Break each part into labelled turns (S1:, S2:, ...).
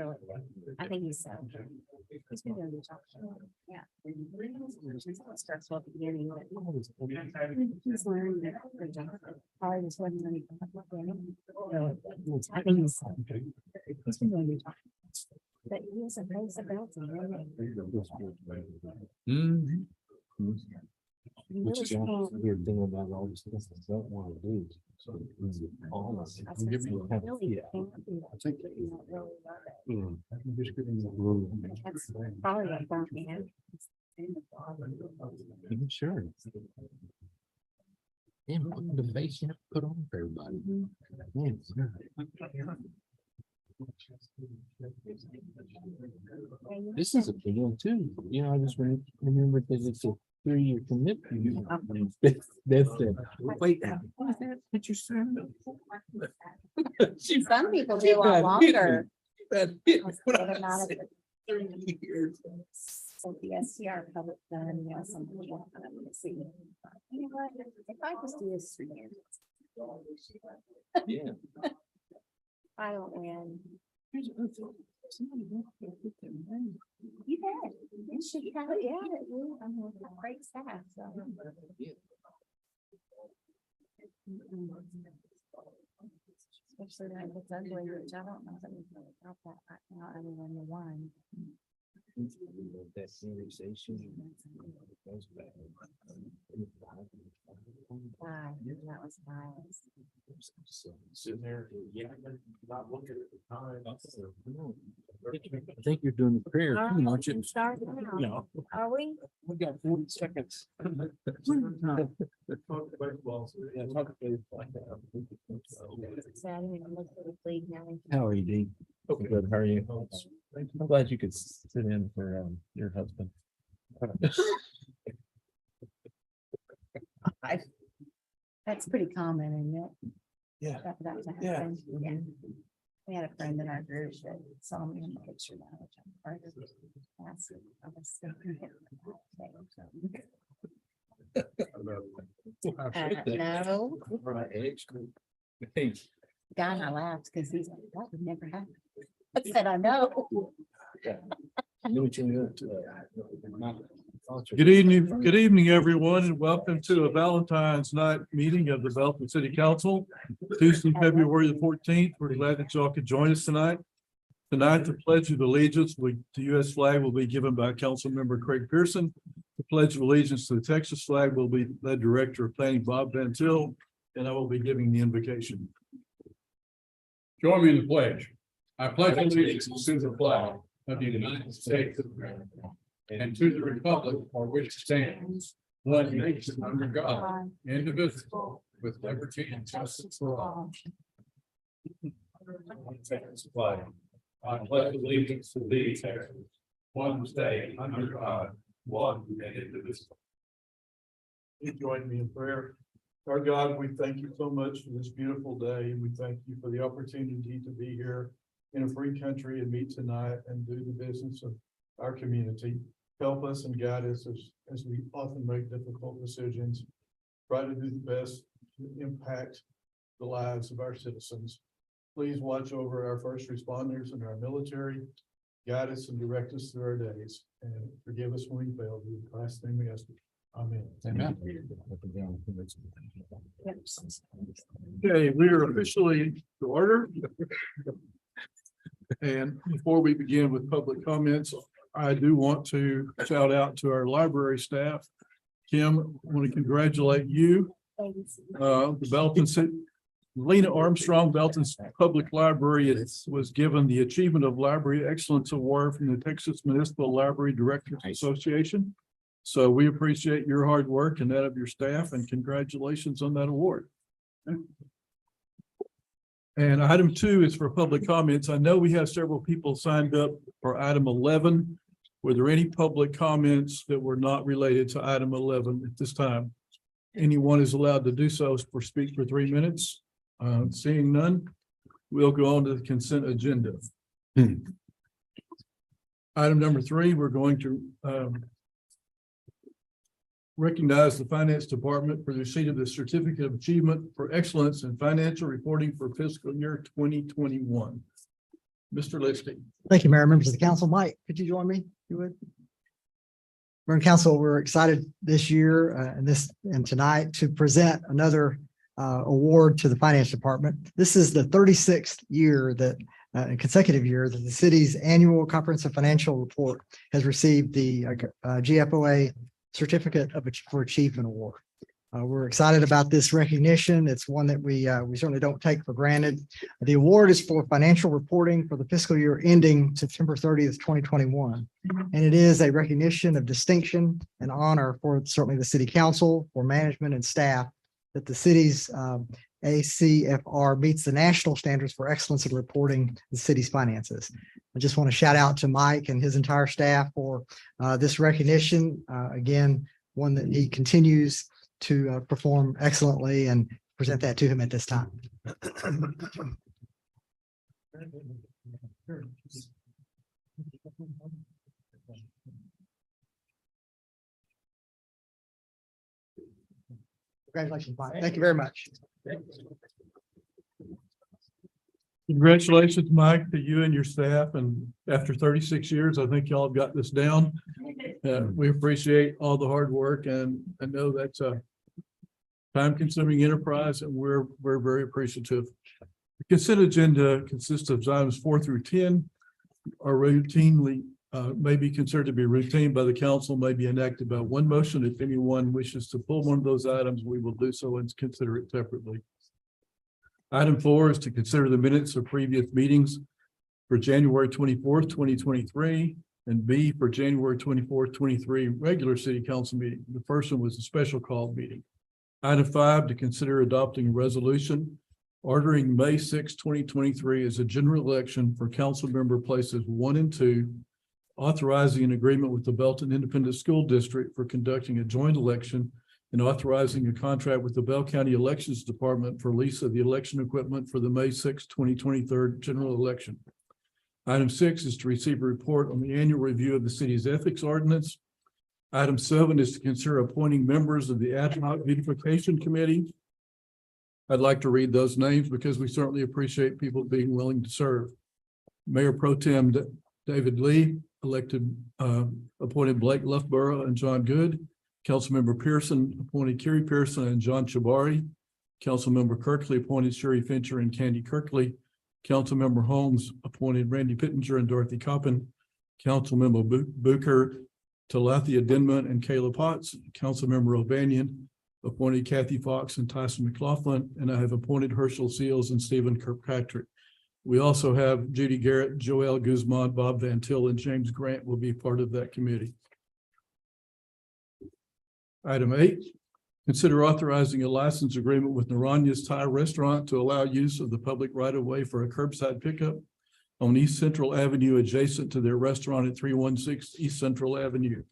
S1: really. I think he's so. He's been doing the job. Yeah. Stressful at the beginning, but he's learned that the job. Probably just wasn't really. I think he's so. He's been doing the job. But he was a place about him.
S2: Which is a weird thing about all this stuff I don't want to do. So I think I'm just getting the room.
S1: That's probably what brought me in.
S2: Sure. Yeah, the face you have to put on for everybody. This is a big one too. You know, I just remember that it's a 3-year commitment. That's it. Wait, what is that picture?
S1: Some people do a lot longer.
S2: That
S1: They're not at the
S2: 3 years.
S1: So the STR public done, you know, something. Let's see. You know what? If I just do this 3 years.
S2: Yeah.
S1: I don't win. You bet. And she kind of, yeah, I'm with a great staff, so. Especially when it gets ugly, which I don't know if anything about that right now, other than the one.
S2: That conversation goes back.
S1: That was nice.
S2: Sitting there, yeah, not looking at the time. I think you're doing the prayer,
S1: All right,
S2: aren't you?
S1: start now.
S2: No,
S1: Are we?
S2: we got 40 seconds. Yeah, talk baseball.
S1: So I didn't even look at the league now.
S2: How are you, Dean? Okay, good. How are you? I'm glad you could sit in for your husband.
S1: That's pretty common, isn't it?
S2: Yeah.
S1: That to
S2: Yeah.
S1: happen. Yeah. We had a friend in our group that saw me in the picture now, which I'm part of. Last week. I was so hit with that day, so. No, guy and I laughed because he's like, that would never happen. I said, I know.
S3: Good evening, everyone, and welcome to a Valentine's night meeting of the Belton City Council. Tuesday, February the 14th. We're glad that y'all could join us tonight. Tonight, the Pledge of Allegiance to the U.S. flag will be given by Council Member Craig Pearson. The Pledge of Allegiance to the Texas flag will be led Director of Planning Bob Van Til, and I will be giving the invocation.
S4: Join me in the pledge. I pledge allegiance to the flag of the United States of America and to the republic for which it stands, one nation under God, indivisible, with liberty and justice for all. Texas flag. I pledge allegiance to thee, Texas, one state under God, one and indivisible.
S3: Please join me in prayer. Our God, we thank you so much for this beautiful day. We thank you for the opportunity to be here in a free country and meet tonight and do the business of our community. Help us and guide us as we often make difficult decisions. Try to do the best to impact the lives of our citizens. Please watch over our first responders and our military. Guide us and direct us through our days and forgive us when we fail. In Christ's name we ask. Amen.
S4: Amen.
S3: Okay, we are officially to order. And before we begin with public comments, I do want to shout out to our library staff. Kim, I want to congratulate you. The Belton City, Lena Armstrong, Belton's Public Library was given the Achievement of Library Excellence Award from the Texas Municipal Library Directors Association. So we appreciate your hard work and that of your staff, and congratulations on that award. And item 2 is for public comments. I know we have several people signed up for item 11. Were there any public comments that were not related to item 11 at this time? Anyone is allowed to do so for speak for 3 minutes. Seeing none, we'll go on to the consent agenda. Item number 3, we're going to recognize the Finance Department for the receipt of the Certificate of Achievement for Excellence in Financial Reporting for fiscal year 2021.
S4: Mr. Listy.
S5: Thank you, Mayor, members of the council. Mike, could you join me? if You would. Mayor and council, we're excited this year and tonight to present another award to the finance department. This is the 36th year that consecutive year that the city's annual comprehensive financial report has received the GFOA Certificate for Achievement Award. We're excited about this recognition. It's one that we certainly don't take for granted. The award is for financial reporting for the fiscal year ending September 30th, 2021. And it is a recognition of distinction and honor for certainly the city council, for management and staff, that the city's ACFR meets the national standards for excellence in reporting the city's finances. I just want to shout out to Mike and his entire staff for this recognition. Again, one that he continues to perform excellently, and present that to him at this time. Congratulations, Mike. Thank you very much.
S3: Congratulations, Mike, to you and your staff. And after 36 years, I think y'all have got this down. We appreciate all the hard work, and I know that's a time-consuming enterprise, and we're very appreciative. The consent agenda consists of items 4 through 10 are routinely may be considered to be routine by the council, may be enacted by one motion. If anyone wishes to pull one of those items, we will do so and consider it separately. Item 4 is to consider the minutes of previous meetings for January 24th, 2023, and B for January 24th, 23 regular city council meeting. The first one was a special call meeting. Item 5, to consider adopting a resolution ordering May 6, 2023 as a general election for council member places 1 and 2, authorizing an agreement with the Belton Independent School District for conducting a joint election, and authorizing a contract with the Bell County Elections Department for lease of the election equipment for the May 6, 2023 general election. Item 6 is to receive a report on the annual review of the city's ethics ordinance. Item 7 is to consider appointing members of the Ad Hoc Beautification Committee. I'd like to read those names because we certainly appreciate people being willing to serve. Mayor Pro Tem David Lee, appointed Blake Loughborough and John Good. Councilmember Pearson appointed Kerry Pearson and John Chabari. Councilmember Kirkley appointed Sherry Fincher and Candy Kirkley. Councilmember Holmes appointed Randy Pittenger and Dorothy Coppin. Councilmember Booker, Talathia Denman and Kayla Potts. Councilmember O'Banion appointed Kathy Fox and Tyson McLaughlin, and I have appointed Herschel Seals and Stephen Kirkpatrick. We also have Judy Garrett, Joel Guzman, Bob Van Til, and James Grant will be part of that committee. Item 8, consider authorizing a license agreement with Naranya's Thai Restaurant to allow use of the public right-of-way for a curbside pickup on East Central Avenue adjacent to their restaurant at 316 East Central Avenue.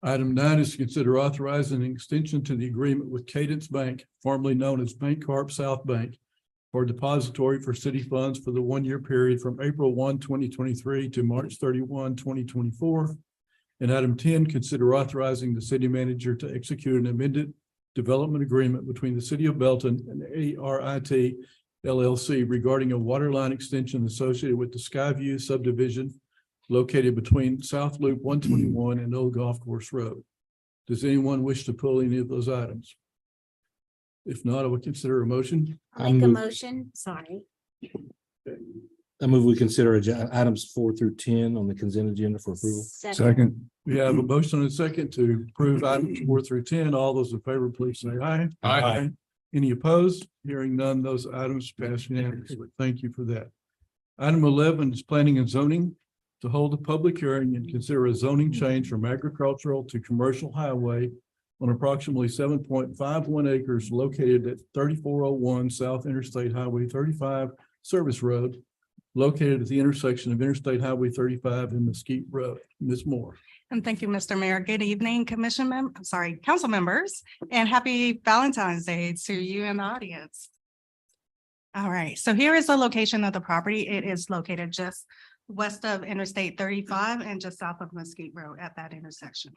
S3: Item 9 is to consider authorizing an extension to the agreement with Cadence Bank, formerly known as Bancorp South Bank, for depository for city funds for the 1-year period from April 1, 2023 to March 31, 2024. And item 10, consider authorizing the city manager to execute an amended development agreement between the city of Belton and ARIT LLC regarding a water line extension associated with the Skyview subdivision located between South Loop 121 and Old Golf Course Road. Does anyone wish to pull any of those items? If not, I would consider a motion.
S6: I'll make a motion, sorry.
S2: I move we consider items 4 through 10 on the consent agenda for approval.
S6: Second.
S3: We have a motion and a second to approve items 4 through 10. All those in favor, please say aye.
S4: Aye.
S3: Any opposed? Hearing none, those items pass unanimously. Thank you for that. Item 11 is planning and zoning to hold a public hearing and consider a zoning change from agricultural to commercial highway on approximately 7.51 acres located at 3401 South Interstate Highway 35 Service Road, located at the intersection of Interstate Highway 35 and Mesquite Road. Ms. Moore.
S7: And thank you, Mr. Mayor. Good evening, council members, and happy Valentine's Day to you in the audience. All right, so here is the location of the property. It is located just west of Interstate 35 and just south of Mesquite Road at that intersection.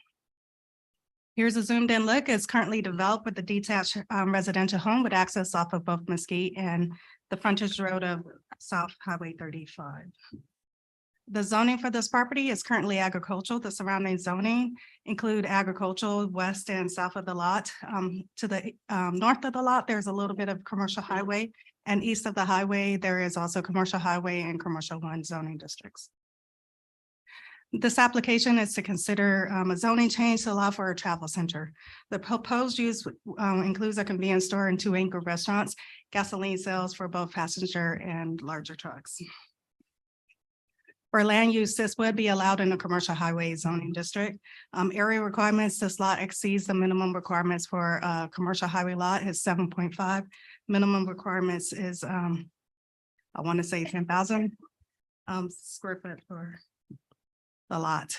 S7: Here's a zoomed in look. It's currently developed with a detached residential home with access off of both Mesquite and the frontage road of South Highway 35. The zoning for this property is currently agricultural. The surrounding zoning include agricultural west and south of the lot. To the north of the lot, there's a little bit of commercial highway, and east of the highway, there is also commercial highway and commercial one zoning districts. This application is to consider a zoning change to allow for a travel center. The proposed use includes a convenience store and 2 anchor restaurants, gasoline sales for both passenger and larger trucks. For land use, this would be allowed in the commercial highway zoning district. Area requirements, this lot exceeds the minimum requirements for a commercial highway lot is 7.5. Minimum requirements is, I want to say 10,000 square foot for the lot.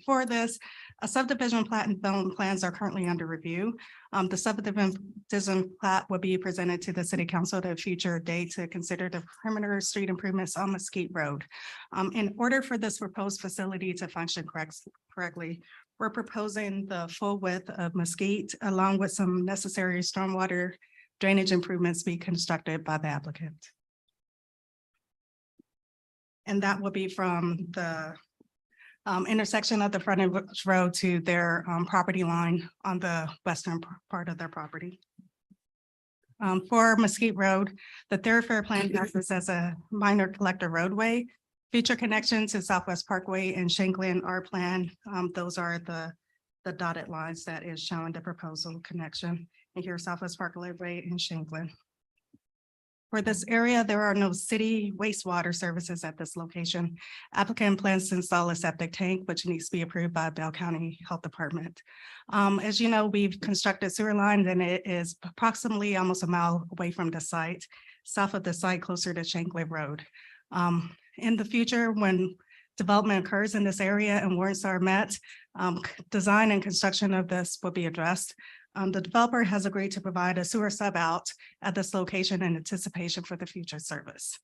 S7: For this, a subdivision plat and development plans are currently under review. The subdivision plat will be presented to the city council at a future date to consider the perimeter street improvements on Mesquite Road. In order for this proposed facility to function correctly, we're proposing the full width of Mesquite along with some necessary stormwater drainage improvements be constructed by the applicant. And that will be from the intersection of the frontage road to their property line on the western part of their property. For Mesquite Road, the thoroughfare plan acts as a minor collector roadway. Future connections to Southwest Parkway and Shanklin are planned. Those are the dotted lines that is showing the proposal connection. And here Southwest Parkway and Shanklin. For this area, there are no city wastewater services at this location. Applicant plans to install a septic tank, which needs to be approved by Bell County Health Department. As you know, we've constructed sewer lines and it is approximately almost a mile away from the site, south of the site, closer to Shanklin Road. In the future, when development occurs in this area and warrants are met, design and construction of this will be addressed. The developer has agreed to provide a sewer sub out at this location in anticipation for the future service.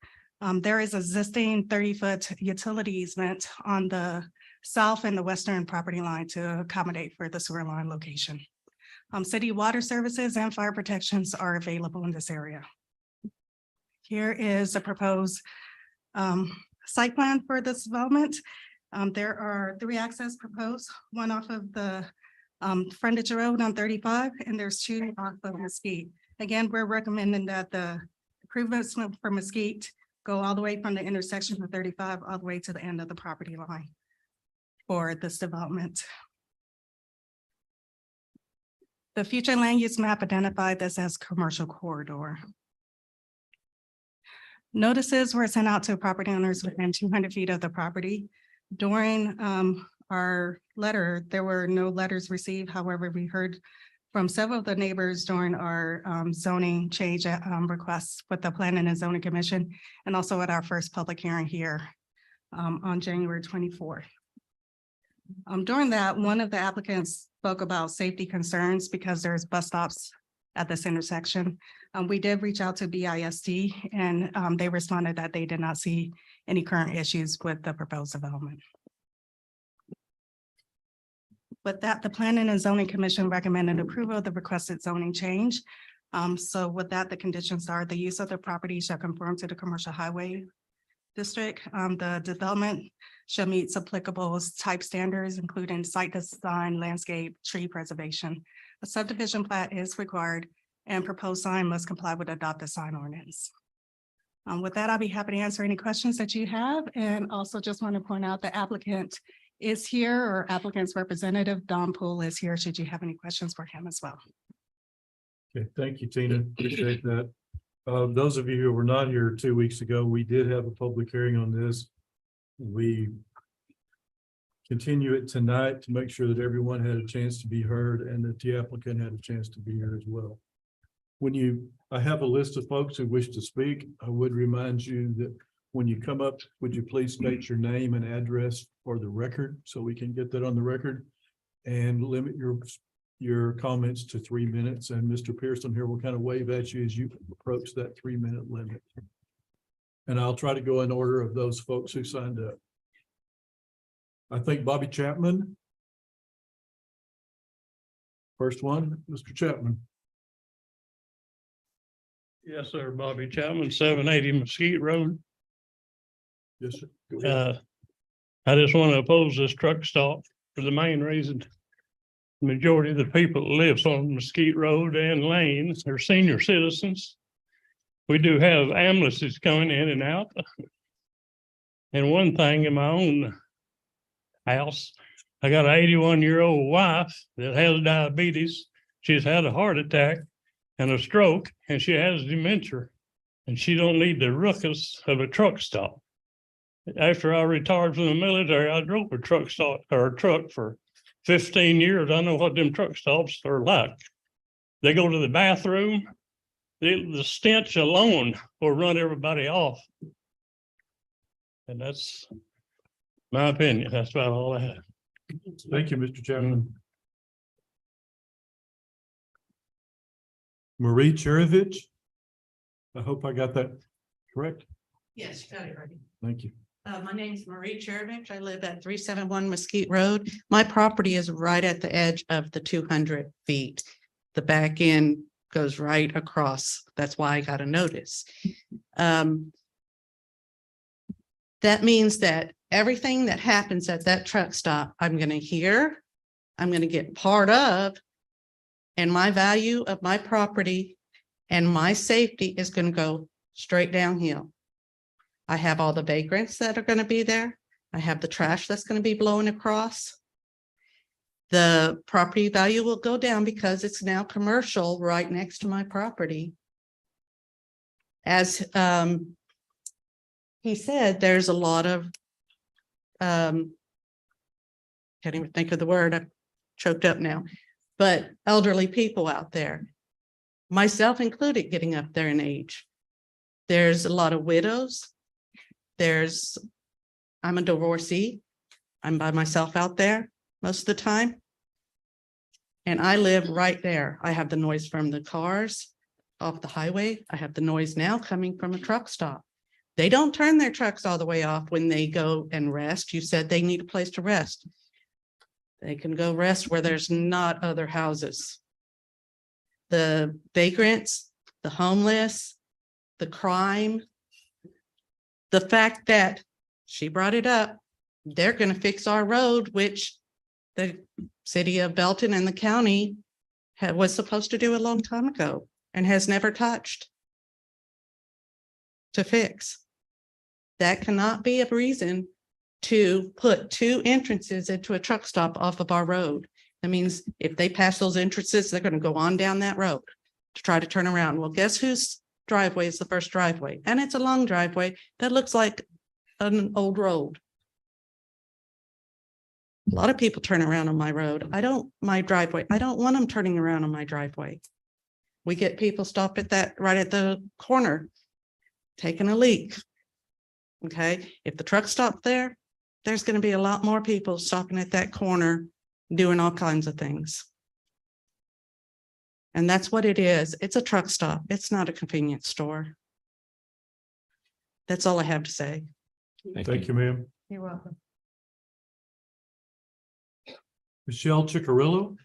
S7: There is existing 30-foot utility easement on the south and the western property line to accommodate for the sewer line location. City water services and fire protections are available in this area. Here is a proposed site plan for this development. There are 3 access proposed, one off of the frontage road on 35, and there's 2 off of Mesquite. Again, we're recommending that the improvements for Mesquite go all the way from the intersection of 35 all the way to the end of the property line for this development. The future land use map identified this as commercial corridor. Notices were sent out to property owners within 200 feet of the property. During our letter, there were no letters received. However, we heard from several of the neighbors during our zoning change requests with the Planning and Zoning Commission, and also at our first public hearing here on January 24th. During that, one of the applicants spoke about safety concerns because there's bus stops at this intersection. We did reach out to BISD and they responded that they did not see any current issues with the proposed development. With that, the Planning and Zoning Commission recommended approval of the requested zoning change. So with that, the conditions are the use of the property shall conform to the commercial highway district. The development shall meet applicable type standards, including site design, landscape, tree preservation. A subdivision plat is required and proposed sign must comply with adopted sign ordinance. With that, I'll be happy to answer any questions that you have. And also just want to point out the applicant is here, or applicant's representative, Don Poole, is here, should you have any questions for him as well.
S3: Okay, thank you, Tina. Appreciate that. Those of you who were not here 2 weeks ago, we did have a public hearing on this. We continue it tonight to make sure that everyone had a chance to be heard and that the applicant had a chance to be here as well. I have a list of folks who wish to speak. I would remind you that when you come up, would you please state your name and address for the record so we can get that on the record, and limit your comments to 3 minutes. And Mr. Pearson here will kind of wave at you as you approach that 3-minute limit. And I'll try to go in order of those folks who signed up. I think Bobby Chapman. First one, Mr. Chapman.
S8: Yes, sir. Bobby Chapman, 780 Mesquite Road.
S3: Yes, sir. Go ahead.
S8: I just want to oppose this truck stop for the main reason. Majority of the people that lives on Mesquite Road and Lane are senior citizens. We do have ambulances coming in and out. And one thing in my own house, I got an 81-year-old wife that has diabetes. She's had a heart attack and a stroke, and she has dementia, and she don't need the ruckus of a truck stop. After I retired from the military, I drove a truck stop or a truck for 15 years. I know what them truck stops are like. They go to the bathroom. The stench alone will run everybody off. And that's my opinion. That's about all I have.
S3: Thank you, Mr. Chapman. Marie Cherevich. I hope I got that correct.
S9: Yes, you got it right.
S3: Thank you.
S9: My name is Marie Cherevich. I live at 371 Mesquite Road. My property is right at the edge of the 200 feet. The back end goes right across. That's why I got a notice. That means that everything that happens at that truck stop, I'm going to hear, I'm going to get part of, and my value of my property and my safety is going to go straight downhill. I have all the vagrants that are going to be there. I have the trash that's going to be blowing across. The property value will go down because it's now commercial right next to my property. As he said, there's a lot of, can't even think of the word, I'm choked up now, but elderly people out there, myself included, getting up there in age. There's a lot of widows. I'm a divorcee. I'm by myself out there most of the time. And I live right there. I have the noise from the cars off the highway. I have the noise now coming from a truck stop. They don't turn their trucks all the way off when they go and rest. You said they need a place to rest. They can go rest where there's not other houses. The vagrants, the homeless, the crime, the fact that she brought it up, they're going to fix our road, which the city of Belton and the county was supposed to do a long time ago and has never touched to fix. That cannot be a reason to put two entrances into a truck stop off of our road. That means if they pass those entrances, they're going to go on down that road to try to turn around. Well, guess whose driveway is the first driveway? And it's a long driveway that looks like an old road. A lot of people turn around on my road. My driveway. I don't want them turning around on my driveway. We get people stopped at that right at the corner, taking a leak. Okay, if the truck stopped there, there's going to be a lot more people stopping at that corner, doing all kinds of things. And that's what it is. It's a truck stop. It's not a convenience store. That's all I have to say.
S3: Thank you, ma'am.
S9: You're welcome.
S3: Michelle Ciccarello.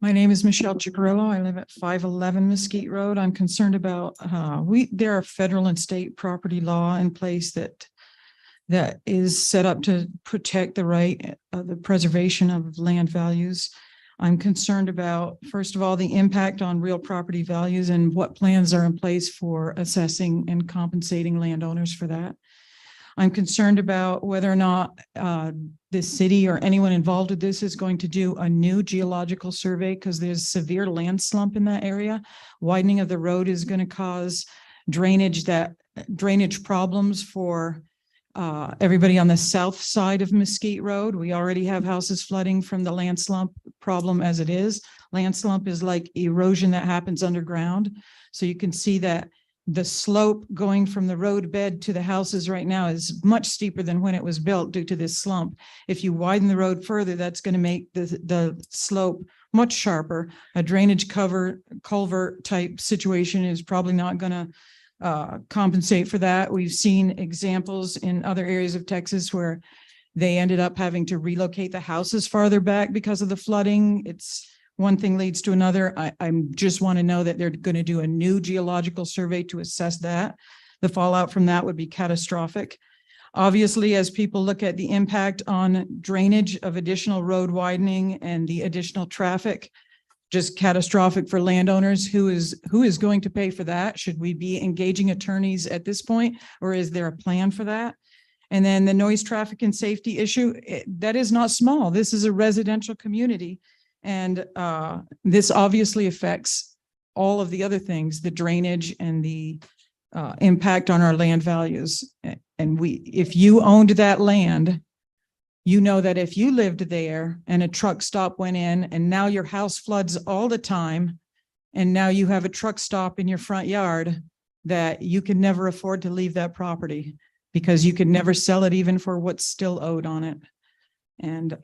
S10: My name is Michelle Ciccarello. I live at 511 Mesquite Road. I'm concerned about, there are federal and state property law in place that is set up to protect the right of the preservation of land values. I'm concerned about, first of all, the impact on real property values and what plans are in place for assessing and compensating landowners for that. I'm concerned about whether or not the city or anyone involved with this is going to do a new geological survey because there's severe land slump in that area. Widening of the road is going to cause drainage problems for everybody on the south side of Mesquite Road. We already have houses flooding from the land slump problem as it is. Land slump is like erosion that happens underground. So you can see that the slope going from the road bed to the houses right now is much steeper than when it was built due to this slump. If you widen the road further, that's going to make the slope much sharper. A drainage culvert type situation is probably not going to compensate for that. We've seen examples in other areas of Texas where They ended up having to relocate the houses farther back because of the flooding. It's one thing leads to another. I'm just want to know that they're going to do a new geological survey to assess that. The fallout from that would be catastrophic. Obviously, as people look at the impact on drainage of additional road widening and the additional traffic, just catastrophic for landowners. Who is going to pay for that? Should we be engaging attorneys at this point, or is there a plan for that? And then the noise, traffic, and safety issue, that is not small. This is a residential community. And this obviously affects all of the other things, the drainage and the impact on our land values. And if you owned that land, you know that if you lived there and a truck stop went in and now your house floods all the time, and now you have a truck stop in your front yard, that you can never afford to leave that property because you could never sell it even for what's still owed on it. And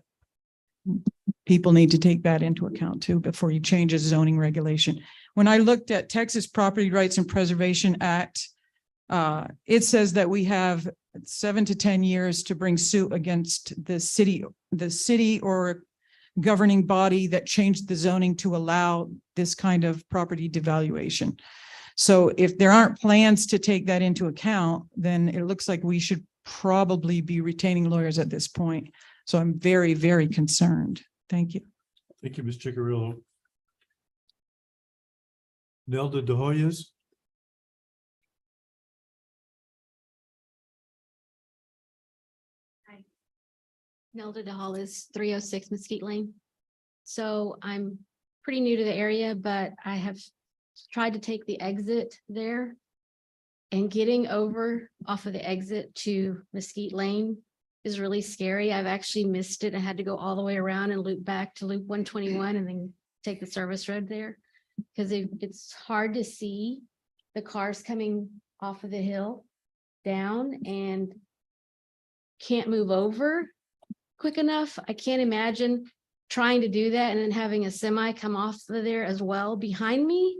S10: people need to take that into account too before you change a zoning regulation. When I looked at Texas Property Rights and Preservation Act, it says that we have 7 to 10 years to bring suit against the city or governing body that changed the zoning to allow this kind of property devaluation. So if there aren't plans to take that into account, then it looks like we should probably be retaining lawyers at this point. So I'm very, very concerned. Thank you.
S11: Thank you, Ms. Chickarillo. Nelda De Hoyos.
S6: Nelda DeHall is 306 Mesquite Lane. So I'm pretty new to the area, but I have tried to take the exit there. And getting over off of the exit to Mesquite Lane is really scary. I've actually missed it. I had to go all the way around and loop back to loop 121 and then take the service road there. Because it's hard to see the cars coming off of the hill down and can't move over quick enough. I can't imagine trying to do that and then having a semi come off of there as well behind me.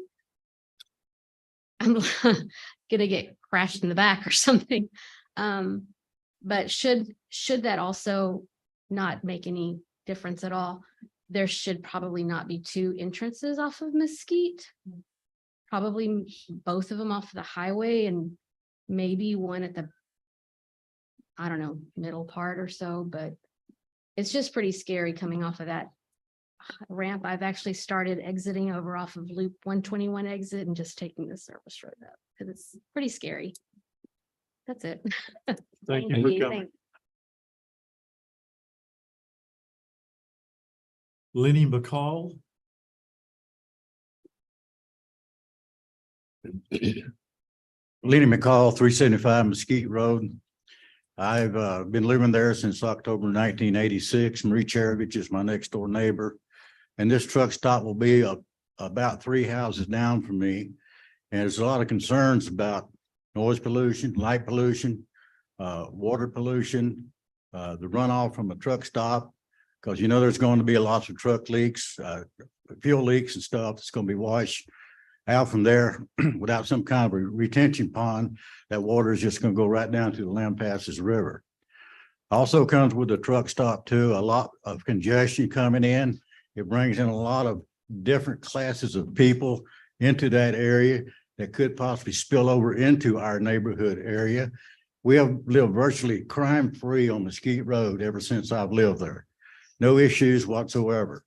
S6: I'm gonna get crashed in the back or something. But should that also not make any difference at all, there should probably not be 2 entrances off of Mesquite. Probably both of them off the highway and maybe one at the, I don't know, middle part or so, but it's just pretty scary coming off of that ramp. I've actually started exiting over off of loop 121 exit and just taking the service road up because it's pretty scary. That's it.
S11: Thank you for coming. Lenny McCall.
S12: Lenny McCall, 375 Mesquite Road. I've been living there since October 1986. Marie Cherovich is my next door neighbor. And this truck stop will be about 3 houses down from me. And there's a lot of concerns about noise pollution, light pollution, water pollution, the runoff from a truck stop. Because you know there's going to be lots of truck leaks, fuel leaks and stuff that's going to be washed out from there without some kind of a retention pond. That water is just going to go right down to the Lampasas River. Also comes with the truck stop too, a lot of congestion coming in. It brings in a lot of different classes of people into that area that could possibly spill over into our neighborhood area. We have lived virtually crime-free on Mesquite Road ever since I've lived there. No issues whatsoever.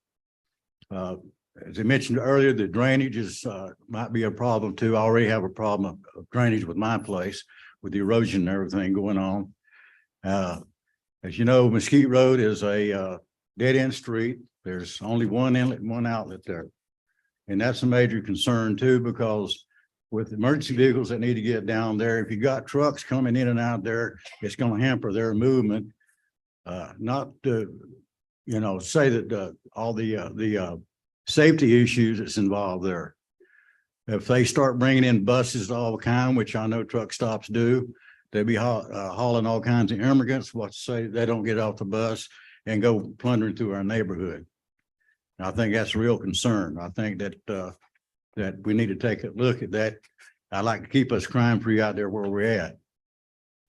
S12: As I mentioned earlier, the drainage is might be a problem too. I already have a problem of drainage with my place with the erosion and everything going on. As you know, Mesquite Road is a dead-end street. There's only one inlet and one outlet there. And that's a major concern too, because with emergency vehicles that need to get down there, if you got trucks coming in and out there, it's going to hamper their movement. Not to, say that all the safety issues that's involved there. If they start bringing in buses of all kind, which I know truck stops do, they'll be hauling all kinds of immigrants. What to say, they don't get off the bus and go plundering through our neighborhood. And I think that's a real concern. I think that that we need to take a look at that. I like to keep us crime-free out there where we're at.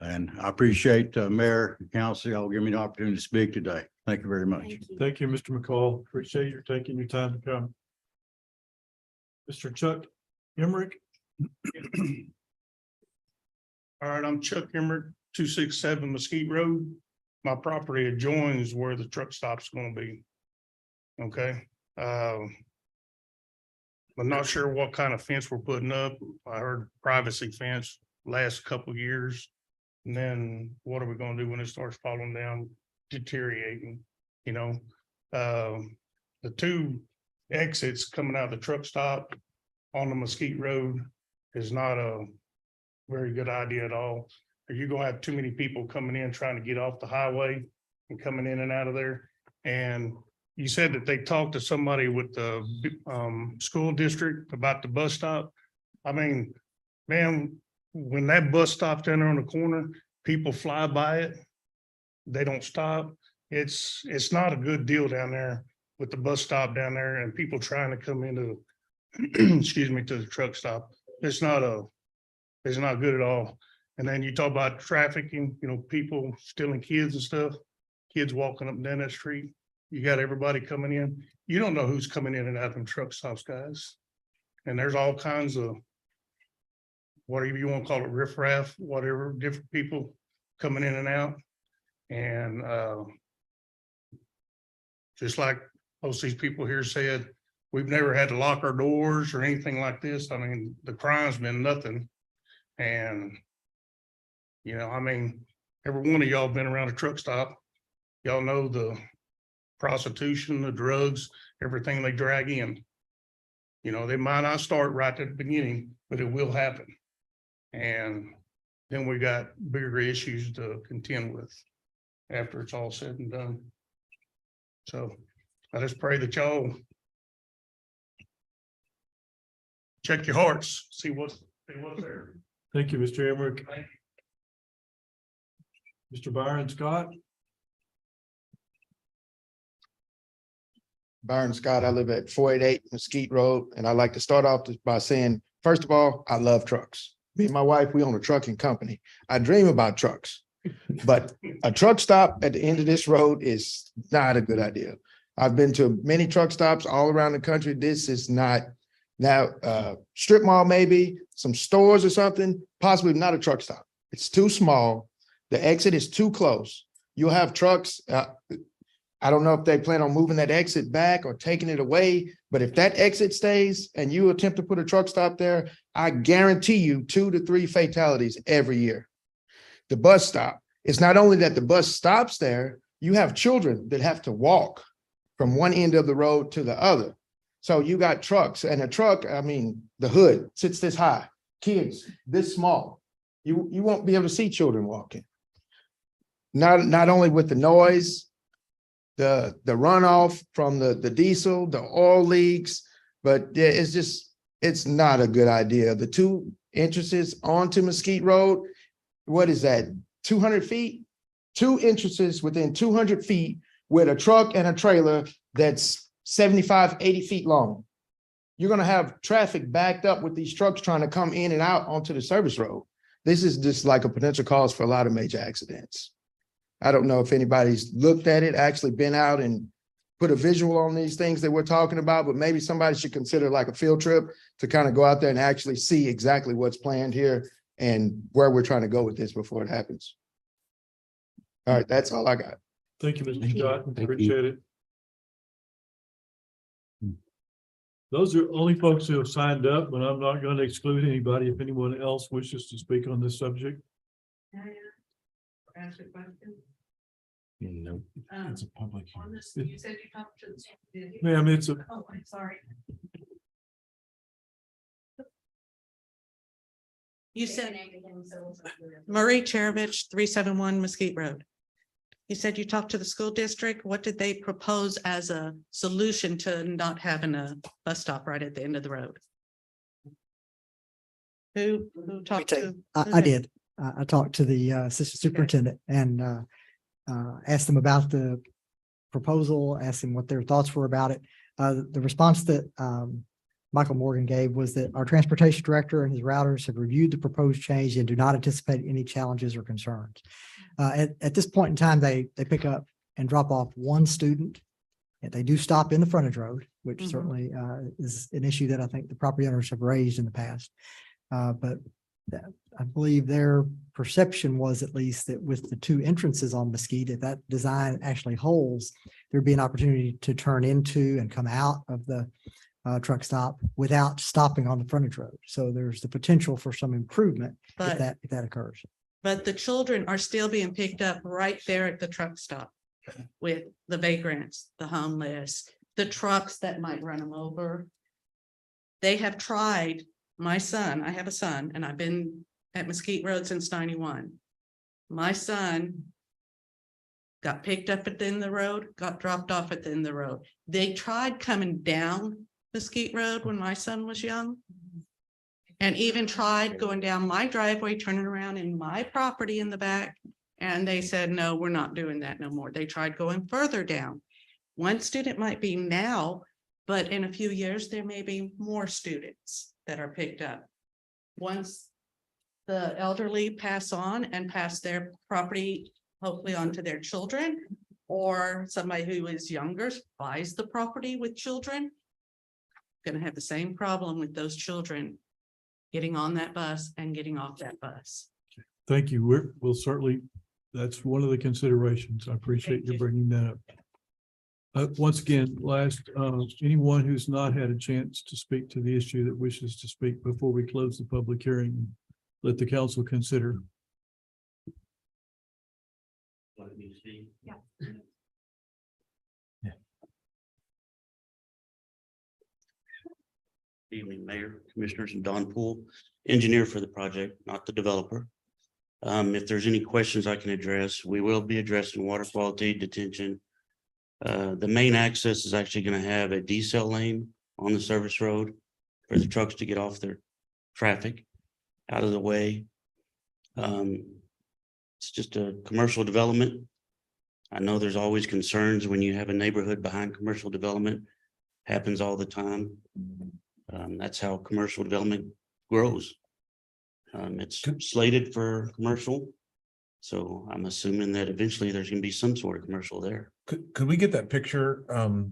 S12: And I appreciate Mayor and Council, y'all give me the opportunity to speak today. Thank you very much.
S6: Thank you.
S11: Thank you, Mr. McCall. Appreciate your taking your time to come. Mr. Chuck Emmerich.
S13: All right, I'm Chuck Emmerich, 267 Mesquite Road. My property adjoins where the truck stop's gonna be. Okay, I'm not sure what kind of fence we're putting up. I heard privacy fence last couple of years. And then what are we gonna do when it starts falling down, deteriorating, you know? The two exits coming out of the truck stop on the Mesquite Road is not a very good idea at all. You're gonna have too many people coming in trying to get off the highway and coming in and out of there. And you said that they talked to somebody with the school district about the bus stop. I mean, man, when that bus stops down there on the corner, people fly by it. They don't stop. It's not a good deal down there with the bus stop down there and people trying to come into, excuse me, to the truck stop. It's not good at all. And then you talk about trafficking, you know, people stealing kids and stuff, kids walking up and down that street. You got everybody coming in. You don't know who's coming in and out of them truck stops, guys. And there's all kinds of, whatever you want to call it, riffraff, whatever, different people coming in and out. And just like most of these people here said, we've never had to lock our doors or anything like this. I mean, the crime's been nothing. And, you know, I mean, every one of y'all been around a truck stop. Y'all know the prostitution, the drugs, everything they drag in. You know, they might not start right at the beginning, but it will happen. And then we got bigger issues to contend with after it's all said and done. So I just pray that y'all check your hearts, see what's there.
S11: Thank you, Mr. Emmerich.
S13: Thank
S11: Mr. Byron Scott.
S14: Byron Scott, I live at 488 Mesquite Road, and I'd like to start off by saying, first of all, I love trucks. Me and my wife, we own a trucking company. I dream about trucks, but a truck stop at the end of this road is not a good idea. I've been to many truck stops all around the country. This is not, now, strip mall maybe, some stores or something, possibly not a truck stop. It's too small. The exit is too close. You'll have trucks. I don't know if they plan on moving that exit back or taking it away, but if that exit stays and you attempt to put a truck stop there, I guarantee you 2 to 3 fatalities every year. The bus stop, it's not only that the bus stops there, you have children that have to walk from one end of the road to the other. So you got trucks, and a truck, I mean, the hood sits this high, kids this small. You won't be able to see children walking. Not only with the noise, the runoff from the diesel, the oil leaks, but yeah, it's not a good idea. The 2 entrances onto Mesquite Road, what is that, 200 feet? 2 entrances within 200 feet with a truck and a trailer that's 75, 80 feet long. You're gonna have traffic backed up with these trucks trying to come in and out onto the service road. This is just like a potential cause for a lot of major accidents. I don't know if anybody's looked at it, actually been out and put a visual on these things that we're talking about, but maybe somebody should consider like a field trip to kind of go out there and actually see exactly what's planned here and where we're trying to go with this before it happens. All right, that's all I got.
S11: Thank you, Mr.
S2: Thank you.
S11: Scott.
S2: Thank you.
S11: Appreciate it. Those are only folks who have signed up, but I'm not going to exclude anybody if anyone else wishes to speak on this subject.
S9: Ask a question.
S2: No, it's a public
S9: On
S2: hearing.
S9: this, you said you talked to the.
S11: Ma'am, it's a,
S9: Oh, I'm sorry. You said Marie Cherovich, 371 Mesquite Road. You said you talked to the school district. What did they propose as a solution to not having a bus stop right at the end of the road? Who talked to?
S5: I did. I talked to the assistant superintendent and asked them about the proposal, asked them what their thoughts were about it. The response that Michael Morgan gave was that our transportation director and his routers have reviewed the proposed change and do not anticipate any challenges or concerns. At this point in time, they pick up and drop off one student. And they do stop in the frontage road, which
S7: Mhm.
S5: certainly is an issue that I think the property owners have raised in the past. But I believe their perception was at least that with the two entrances on Mesquite, if that design actually holds, there'd be an opportunity to turn into and come out of the truck stop without stopping on the frontage road. So there's the potential for some improvement
S9: But,
S5: if that occurs.
S9: but the children are still being picked up right there at the truck stop with the vagrants, the homeless, the trucks that might run them over. They have tried, my son, I have a son, and I've been at Mesquite Road since 91. My son got picked up at the end of the road, got dropped off at the end of the road. They tried coming down Mesquite Road when my son was young. And even tried going down my driveway, turning around in my property in the back. And they said, no, we're not doing that no more. They tried going further down. One student might be now, but in a few years, there may be more students that are picked up. Once the elderly pass on and pass their property, hopefully onto their children, or somebody who is younger buys the property with children, gonna have the same problem with those children getting on that bus and getting off that bus.
S11: Thank you. We'll certainly, that's one of the considerations. I appreciate you bringing that up. Once again, anyone who's not had a chance to speak to the issue that wishes to speak before we close the public hearing, let the council consider.
S15: Evening, Mayor, Commissioners, and Don Poole, engineer for the project, not the developer. If there's any questions I can address, we will be addressing water quality, detention. The main access is actually going to have a decel lane on the service road for the trucks to get off their traffic out of the way. It's just a commercial development. I know there's always concerns when you have a neighborhood behind commercial development. Happens all the time. That's how commercial development grows. It's slated for commercial. So I'm assuming that eventually there's gonna be some sort of commercial there.
S16: Could we get that picture,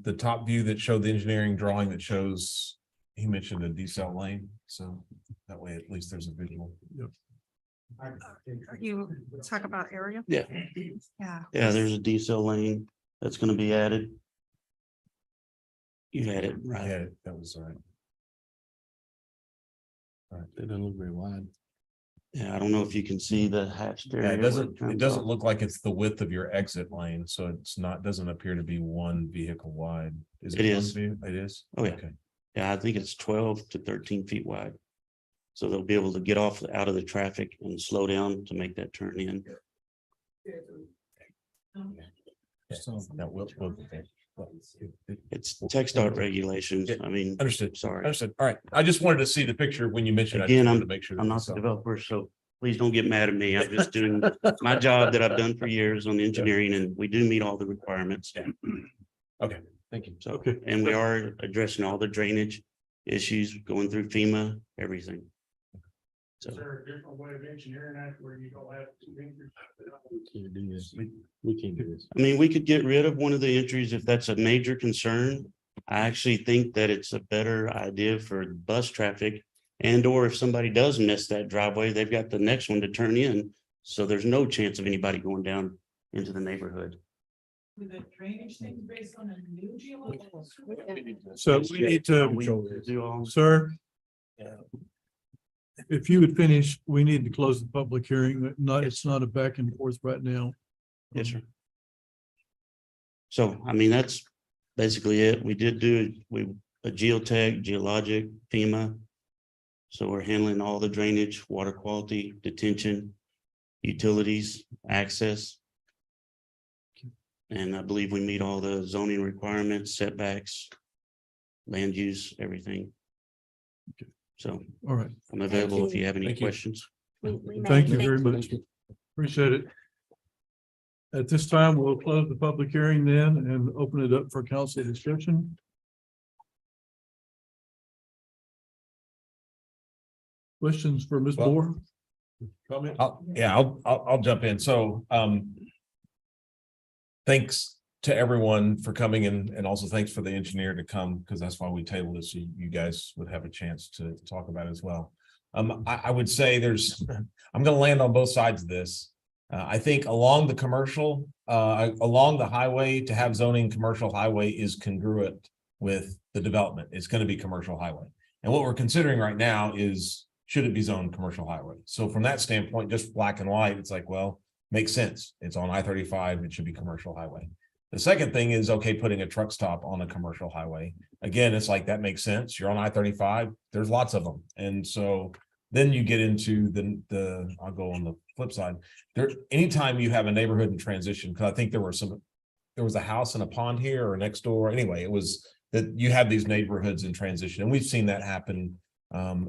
S16: the top view that showed the engineering drawing that shows, he mentioned a decel lane, so that way at least there's a visual.
S7: You talk about area?
S15: Yeah.
S7: Yeah.
S15: Yeah, there's a decel lane that's gonna be added. You had it right.
S16: Yeah, that was right.
S2: That doesn't look very wide.
S15: Yeah, I don't know if you can see the hatched area.
S16: Yeah,
S15: where
S16: it
S15: comes
S16: doesn't
S15: off.
S16: look like it's the width of your exit lane, so it's not, doesn't appear to be one vehicle wide.
S15: It
S16: one
S15: is.
S16: It is?
S15: Oh, yeah.
S16: Okay.
S15: Yeah, I think it's 12 to 13 feet wide. So they'll be able to get off out of the traffic and slow down to make that turn in.
S16: That will.
S15: It's text dot regulations. I mean,
S16: Understood.
S15: sorry.
S16: Understood. All right. I just wanted to see the picture when you mentioned. I just
S15: Again,
S16: wanted to make sure.
S15: I'm
S16: that
S15: not
S16: we
S15: the
S16: saw.
S15: developer, so please don't get mad at me. I'm just doing my job that I've done for years on the engineering, and we do meet all the requirements.
S16: Okay, thank you.
S15: So,
S11: Okay.
S15: and we are addressing all the drainage issues, going through FEMA, everything. So
S13: Is there a different way of engineering that where you don't have two fingers?
S2: Can't do this. We can't do this.
S15: I mean, we could get rid of one of the entries if that's a major concern. I actually think that it's a better idea for bus traffic. And or if somebody does miss that driveway, they've got the next one to turn in. So there's no chance of anybody going down into the neighborhood.
S11: So we need to,
S15: Do all-
S11: sir, if you would finish, we need to close the public hearing. It's not a back and forth right now.
S15: Yes, sir. So, I mean, that's basically it. We did do, a geotech, geologic, FEMA. So we're handling all the drainage, water quality, detention, utilities, access. And I believe we meet all the zoning requirements, setbacks, land use, everything. So
S11: All right.
S15: I'm available if you have any
S16: Thank you.
S15: questions.
S11: Thank you very much. Appreciate it. At this time, we'll close the public hearing then and open it up for council discussion. Questions for Ms. Moore? Comment?
S16: I'll jump in. So, thanks to everyone for coming in, and also thanks for the engineer to come, because that's why we tabled this, so you guys would have a chance to talk about it as well. I would say I'm gonna land on both sides of this. I think along the commercial, along the highway, to have zoning commercial highway is congruent with the development. It's gonna be commercial highway. And what we're considering right now is, should it be zoned commercial highway? So from that standpoint, just black and white, it's like, well, makes sense. It's on I-35, it should be commercial highway. The second thing is, okay, putting a truck stop on a commercial highway. Again, it's like, that makes sense. You're on I-35, there's lots of them. And so then you get into I'll go on the flip side. Anytime you have a neighborhood in transition, because I think there was a house and a pond here or next door. Anyway, it was that you have these neighborhoods in transition, and we've seen that happen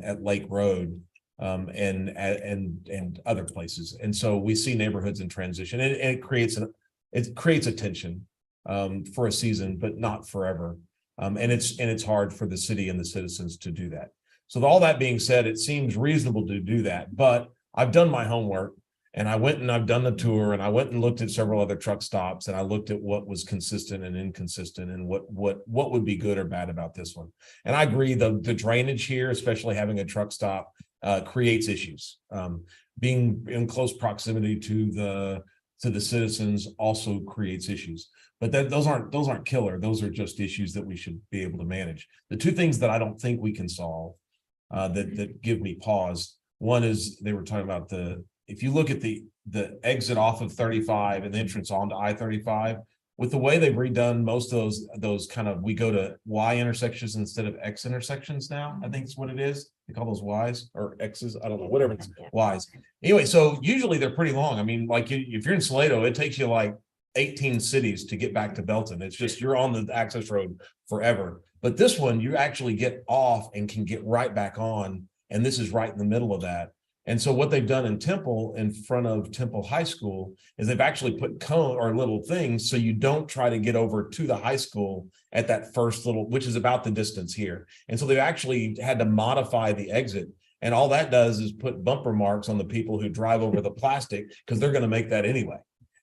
S16: at Lake Road and other places. And so we see neighborhoods in transition, and it creates a tension for a season, but not forever. And it's hard for the city and the citizens to do that. So all that being said, it seems reasonable to do that, but I've done my homework, and I went and I've done the tour, and I went and looked at several other truck stops, and I looked at what was consistent and inconsistent, and what would be good or bad about this one. And I agree, the drainage here, especially having a truck stop, creates issues. Being in close proximity to the citizens also creates issues. But those aren't killer. Those are just issues that we should be able to manage. The two things that I don't think we can solve that give me pause. One is, they were talking about if you look at the exit off of 35 and the entrance onto I-35, with the way they've redone most of those kind of, we go to Y intersections instead of X intersections now, I think is what it is. They call those Ys or X's, I don't know, whatever it's Ys. Anyway, so usually they're pretty long. I mean, like if you're in Salado, it takes you like 18 cities to get back to Belton. It's just, you're on the access road forever. But this one, you actually get off and can get right back on. And this is right in the middle of that. And so what they've done in Temple, in front of Temple High School, is they've actually put cone or little things so you don't try to get over to the high school at that first little, which is about the distance here. And so they've actually had to modify the exit. And all that does is put bumper marks on the people who drive over the plastic, because they're going to make that anyway.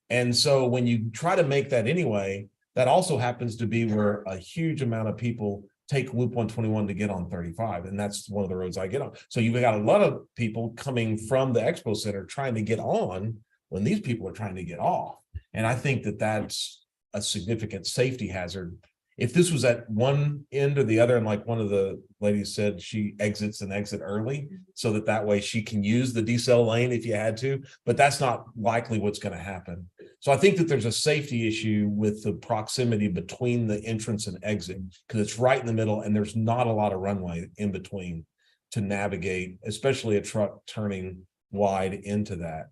S16: And so when you try to make that anyway, that also happens to be where a huge amount of people take Loop 121 to get on 35. And that's one of the roads I get on. So you've got a lot of people coming from the Expo Center trying to get on when these people are trying to get off. And I think that that's a significant safety hazard. If this was at one end or the other, and like one of the ladies said, she exits and exit early so that way she can use the decel lane if you had to, but that's not likely what's going to happen. So I think that there's a safety issue with the proximity between the entrance and exit, because it's right in the middle and there's not a lot of runway in between to navigate, especially a truck turning wide into that.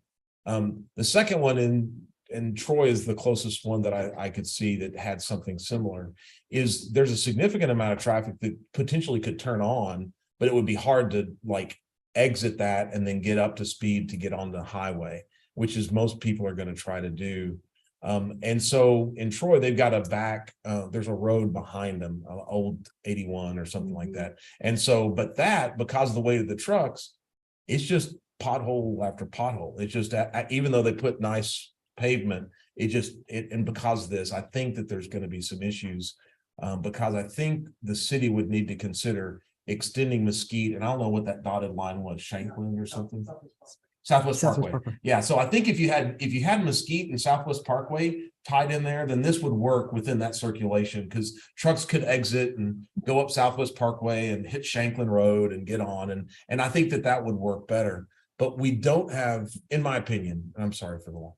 S16: The second one, and Troy is the closest one that I could see that had something similar, is there's a significant amount of traffic that potentially could turn on, but it would be hard to like exit that and then get up to speed to get on the highway, which is most people are going to try to do. And so in Troy, they've got a back, there's a road behind them, old 81 or something like that. And so, but that, because of the weight of the trucks, it's just pothole after pothole. It's just, even though they put nice pavement, and because of this, I think that there's going to be some issues, because I think the city would need to consider extending Mesquite, and I don't know what that dotted line was, Shanklin or something. Southwest Parkway. Yeah, so I think if you had Mesquite and Southwest Parkway tied in there, then this would work within that circulation, because trucks could exit and go up Southwest Parkway and hit Shanklin Road and get on, and I think that would work better. But we don't have, in my opinion, and I'm sorry for the long,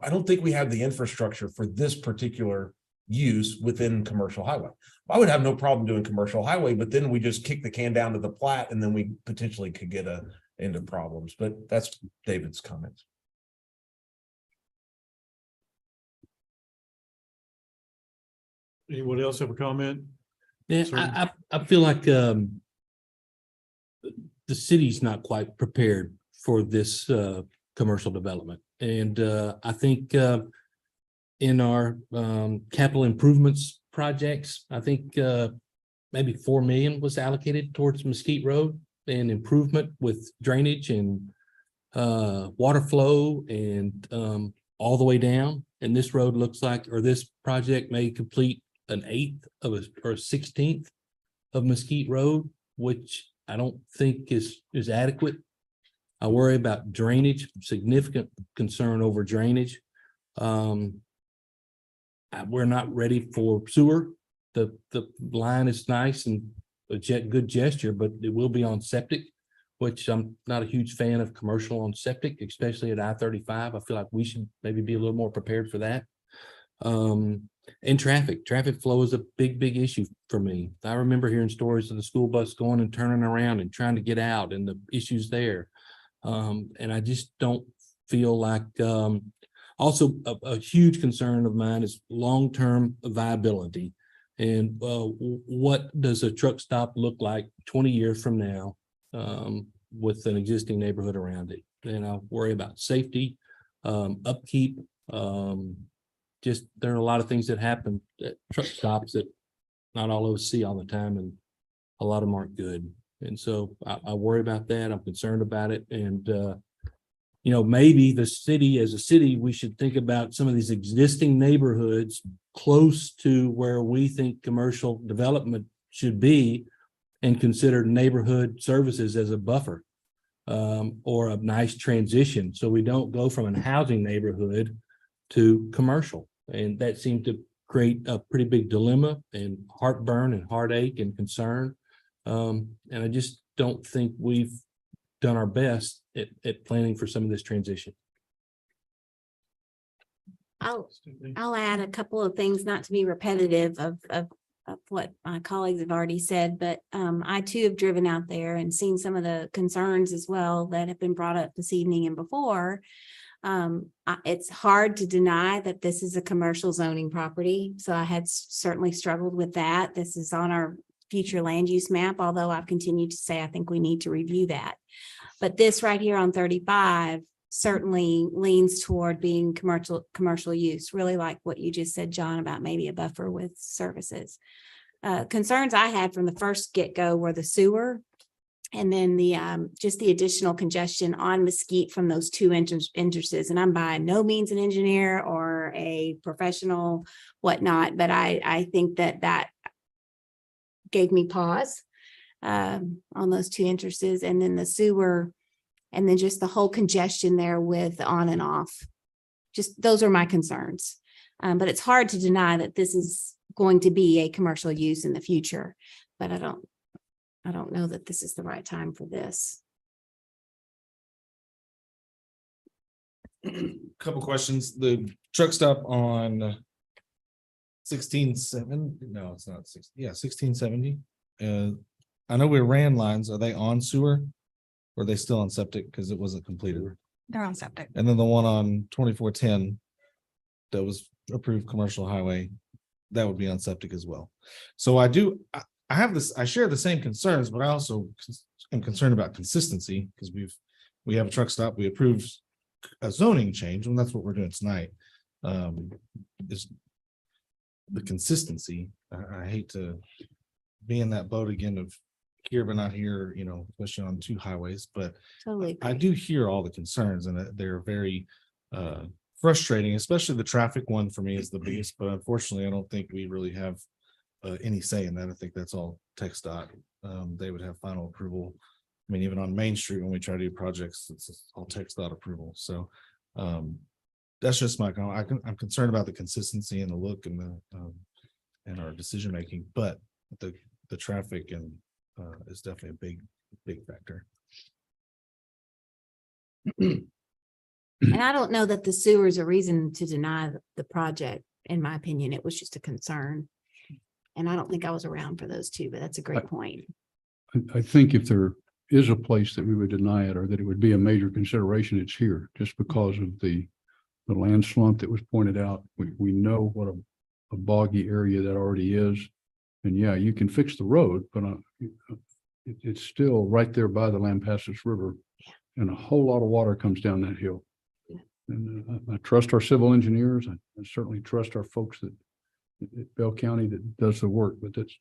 S16: I don't think we have the infrastructure for this particular use within commercial highway. I would have no problem doing commercial highway, but then we just kick the can down to the plat, and then we potentially could get into problems. But that's David's comments.
S11: Anyone else have a comment?
S2: Yeah, I feel like the city's not quite prepared for this commercial development. And I think in our capital improvements projects, I think maybe 4 million was allocated towards Mesquite Road. and improvement with drainage and water flow and all the way down. And this road looks like, or this project may complete an eighth of or 16th of Mesquite Road, which I don't think is adequate. I worry about drainage, significant concern over drainage. We're not ready for sewer. The line is nice and a good gesture, but it will be on septic, which I'm not a huge fan of commercial on septic, especially at I-35. I feel like we should maybe be a little more prepared for that. And traffic flow is a big issue for me. I remember hearing stories of the school bus going and turning around and trying to get out and the issues there. And I just don't feel like, also a huge concern of mine is long-term viability. And what does a truck stop look like 20 years from now with an existing neighborhood around it? And I worry about safety, upkeep. Just there are a lot of things that happen at truck stops that not all of us see all the time, and a lot of them aren't good. And so I worry about that. I'm concerned about it. And maybe the city, as a city, we should think about some of these existing neighborhoods close to where we think commercial development should be and consider neighborhood services as a buffer or a nice transition. So we don't go from a housing neighborhood to commercial. And that seemed to create a pretty big dilemma and heartburn and heartache and concern. And I just don't think we've done our best at planning for some of this transition.
S1: I'll add a couple of things, not to be repetitive of what my colleagues have already said, but I too have driven out there and seen some of the concerns as well that have been brought up this evening and before. It's hard to deny that this is a commercial zoning property, so I had certainly struggled with that. This is on our future land use map, although I've continued to say I think we need to review that. But this right here on 35 certainly leans toward being commercial use, really like what you just said, John, about maybe a buffer with services. Concerns I had from the first get-go were the sewer and then the just the additional congestion on Mesquite from those two entrances. And I'm by no means an engineer or a professional whatnot, but I think that gave me pause on those two entrances, and then the sewer, and then just the whole congestion there with on and off. Just those are my concerns. But it's hard to deny that this is going to be a commercial use in the future, but I don't know that this is the right time for this.
S17: Couple questions. The truck stop on 1670, no, it's not 60. Yeah, 1670. I know we ran lines. Are they on sewer? Or are they still on septic because it wasn't completed?
S7: They're on septic.
S17: And then the one on 2410 that was approved commercial highway, that would be on septic as well. So I have this, I share the same concerns, but I also am concerned about consistency because we have a truck stop, we approved a zoning change, and that's what we're doing tonight. Is the consistency. I hate to be in that boat again of here but not here, especially on two highways, but
S1: Totally.
S17: I do hear all the concerns and they're very frustrating, especially the traffic one for me is the biggest, but unfortunately, I don't think we really have any say in that. I think that's all TxDOT. They would have final approval. I mean, even on Main Street, when we try to do projects, it's all TxDOT approval. So that's just my comment. I'm concerned about the consistency and the look and and our decision making, but the traffic and is definitely a big factor.
S1: And I don't know that the sewer is a reason to deny the project. In my opinion, it was just a concern. And I don't think I was around for those two, but that's a great point.
S11: I think if there is a place that we would deny it or that it would be a major consideration, it's here, just because of the land slump that was pointed out. We know what a boggy area that already is. And yeah, you can fix the road, but it's still right there by the Lampasas River. And a whole lot of water comes down that hill. And I trust our civil engineers. I certainly trust our folks at Bell County that does the work, but that's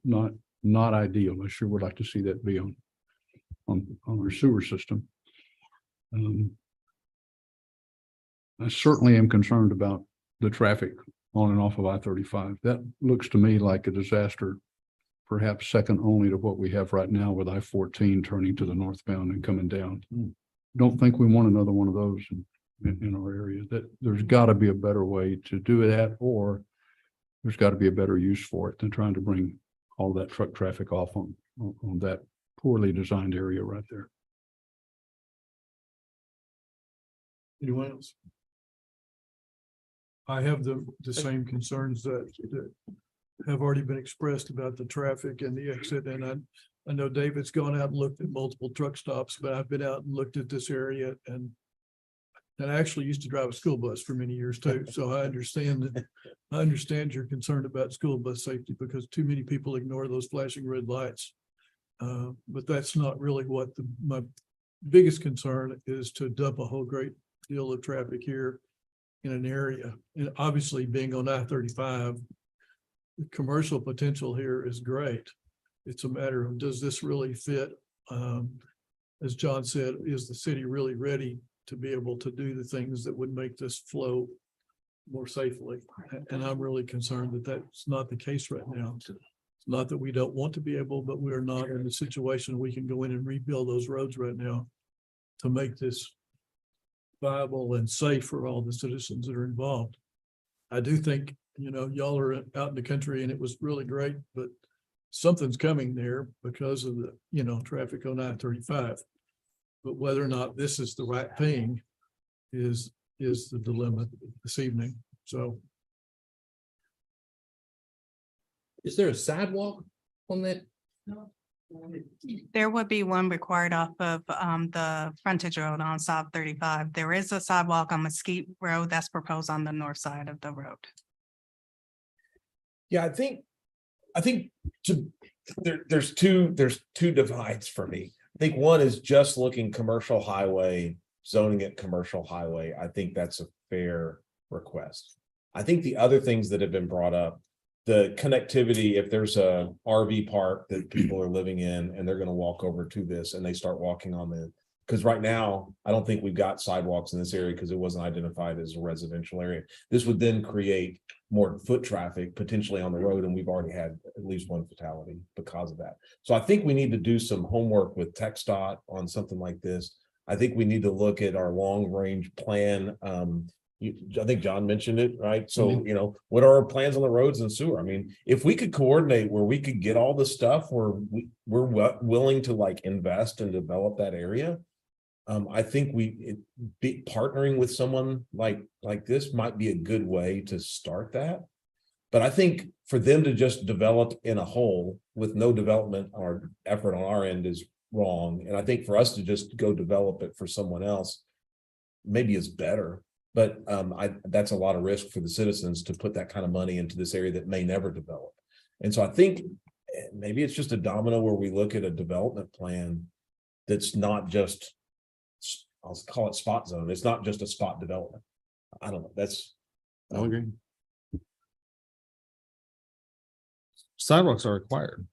S11: not ideal. I sure would like to see that be on on our sewer system. I certainly am concerned about the traffic on and off of I-35. That looks to me like a disaster, perhaps second only to what we have right now with I-14 turning to the northbound and coming down. Don't think we want another one of those in our area. That there's got to be a better way to do that, or there's got to be a better use for it than trying to bring all that truck traffic off on that poorly designed area right there. Anyone else? I have the same concerns that have already been expressed about the traffic and the exit. And I know David's gone out and looked at multiple truck stops, but I've been out and looked at this area and I actually used to drive a school bus for many years too. So I understand you're concerned about school bus safety because too many people ignore those flashing red lights. But that's not really what my biggest concern is, to dump a whole great deal of traffic here in an area. And obviously being on I-35, the commercial potential here is great. It's a matter of, does this really fit? As John said, is the city really ready to be able to do the things that would make this flow more safely? And I'm really concerned that that's not the case right now. It's not that we don't want to be able, but we're not in a situation we can go in and rebuild those roads right now to make this viable and safe for all the citizens that are involved. I do think, y'all are out in the country and it was really great, but something's coming there because of the, traffic on I-35. But whether or not this is the right thing is the dilemma this evening. So.
S2: Is there a sidewalk on that?
S7: There would be one required off of the frontage road on South 35. There is a sidewalk on Mesquite Road that's proposed on the north side of the road.
S16: Yeah, I think there's two divides for me. I think one is just looking commercial highway, zoning it commercial highway. I think that's a fair request. I think the other things that have been brought up, the connectivity, if there's a RV park that people are living in and they're going to walk over to this and they start walking on the, because right now, I don't think we've got sidewalks in this area because it wasn't identified as a residential area. This would then create more foot traffic potentially on the road, and we've already had at least one fatality because of that. So I think we need to do some homework with TxDOT on something like this. I think we need to look at our long range plan. I think John mentioned it, right? So, what are our plans on the roads and sewer? I mean, if we could coordinate where we could get all the stuff where we're willing to invest and develop that area, I think partnering with someone like this might be a good way to start that. But I think for them to just develop in a whole with no development or effort on our end is wrong. And I think for us to just go develop it for someone else maybe is better. But that's a lot of risk for the citizens to put that kind of money into this area that may never develop. And so I think maybe it's just a domino where we look at a development plan that's not just, I'll call it spot zone. It's not just a spot development. I don't know.
S17: I'll agree. Sidewalks are required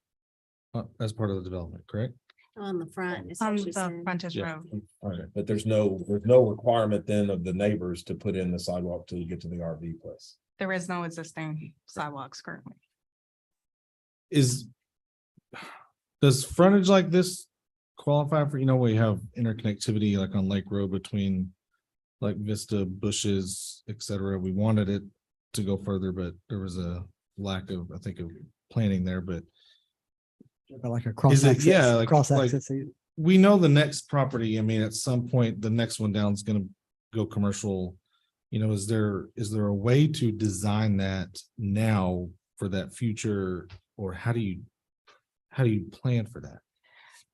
S17: as part of the development, correct?
S1: On the front.
S7: On the frontage
S17: Yeah.
S7: road.
S16: Okay, but there's no requirement then of the neighbors to put in the sidewalk till you get to the RV place.
S7: There is no existing sidewalks currently.
S17: Does frontage like this qualify for, we have interconnectivity like on Lake Road between like Vista, Bushes, etc. We wanted it to go further, but there was a lack of, I think, of planning there, but
S5: Like a cross
S17: is it,
S5: access.
S17: yeah, like
S5: Cross-access.
S17: we know the next property, at some point, the next one down is gonna go commercial. Is there a way to design that now for that future, or how do you plan for that?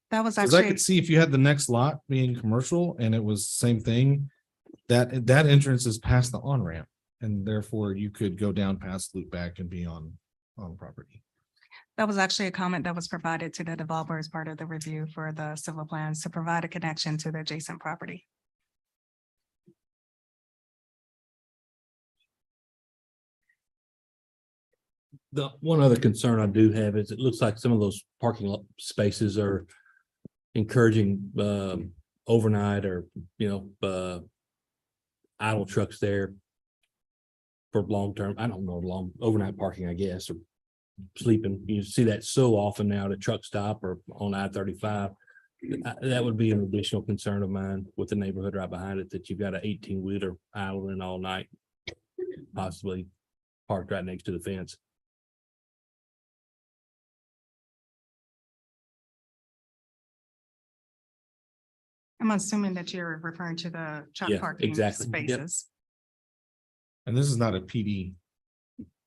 S7: That was
S17: Cause I
S7: actually,
S17: could see if you had the next lot being commercial and it was same thing, that entrance is past the on-ramp, and therefore you could go down past, loop back and be on property.
S7: that was actually a comment that was provided to the developer as part of the review for the civil plans to provide a connection to the adjacent property.
S2: The one other concern I do have is it looks like some of those parking lot spaces are, encouraging overnight or, idle trucks there for long term, I don't know, long overnight parking, I guess, or sleeping. You see that so often now at a truck stop or on I-35. That would be an additional concern of mine with the neighborhood right behind it, that you've got an 18-wheeler idling all night, possibly parked right next to the fence.
S7: I'm assuming that you're referring to the truck
S2: Yeah,
S7: parking
S2: exactly. Yep.
S7: spaces.
S17: And this is not a PD,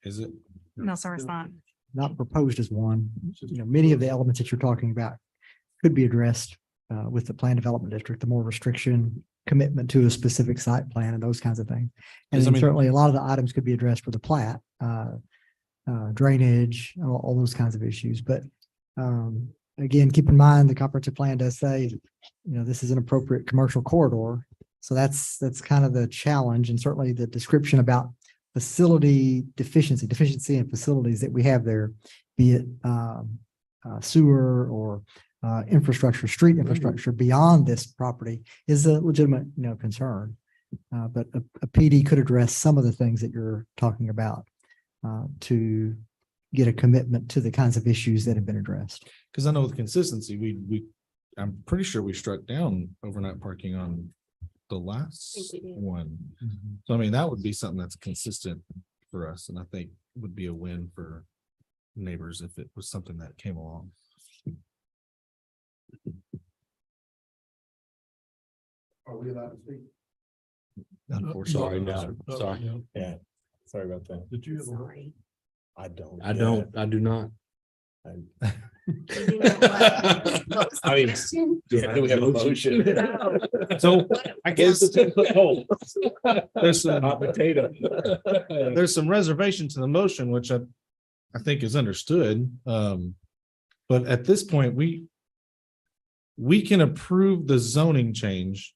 S17: is it?
S7: No, sir, it's not.
S5: Not proposed as one. Many of the elements that you're talking about could be addressed with the plan development district, the more restriction, commitment to a specific site plan and those kinds of things. And
S17: Because, I
S5: then
S17: mean-
S5: certainly a lot of the items could be addressed with the plat, drainage, all those kinds of issues. But again, keep in mind, the comprehensive plan does say, this is an appropriate commercial corridor. So that's kind of the challenge, and certainly the description about facility deficiency in facilities that we have there, be it sewer or infrastructure, street infrastructure beyond this property is a legitimate, concern. But a PD could address some of the things that you're talking about to get a commitment to the kinds of issues that have been addressed.
S17: Because I know with consistency, I'm pretty sure we struck down overnight parking on the last
S1: we did.
S17: one. So I mean, that would be something that's consistent for us, and I think would be a win for neighbors if it was something that came along.
S3: Are we allowed to speak?
S17: Unfortunately,
S2: no. Sorry.
S16: Yeah, sorry about that.
S3: Did you have a?
S1: Sorry.
S16: I don't.
S2: I don't, I do not.
S16: I mean, yeah, do we have a motion?
S17: So I guess there's some
S16: Hot potato.
S17: there's some reservation to the motion, which I think is understood. But at this point, we can approve the zoning change.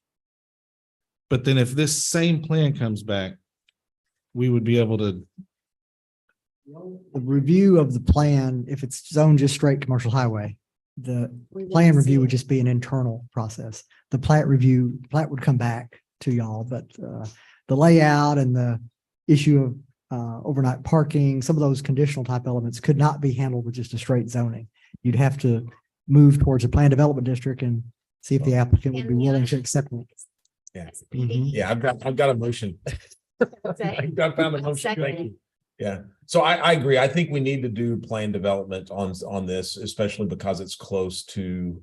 S17: But then if this same plan comes back, we would be able to,
S5: The review of the plan, if it's zoned just straight commercial highway, the
S1: We wouldn't
S5: plan
S1: see
S5: review would
S1: it.
S5: just be an internal process. The plat would come back to y'all, but the layout and the issue of overnight parking, some of those conditional type elements could not be handled with just a straight zoning. You'd have to move towards a plan development district and see if the applicant would be willing to accept it.
S16: Yeah.
S5: Mhm.
S16: Yeah, I've got a motion. I found a motion. Thank
S1: Second.
S16: you. Yeah, so I agree. I think we need to do plan development on this, especially because it's close to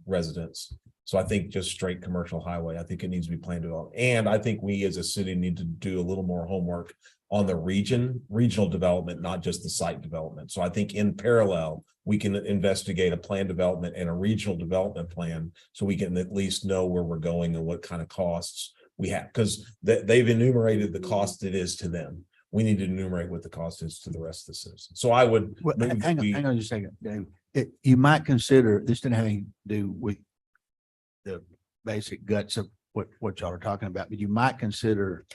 S16: residents. So I think just straight commercial highway, I think it needs to be plan developed. And I think we as a city need to do a little more homework on the regional development, not just the site development. So I think in parallel, we can investigate a plan development and a regional development plan so we can at least know where we're going and what kind of costs we have, because they've enumerated the cost it is to them. We need to enumerate what the cost is to the rest of the citizens. So I would.
S12: Well,
S16: move that
S12: hang
S16: we-
S12: on just a second, Dave. You might consider, this didn't have anything to do with the basic guts of what y'all are talking about, but you might consider,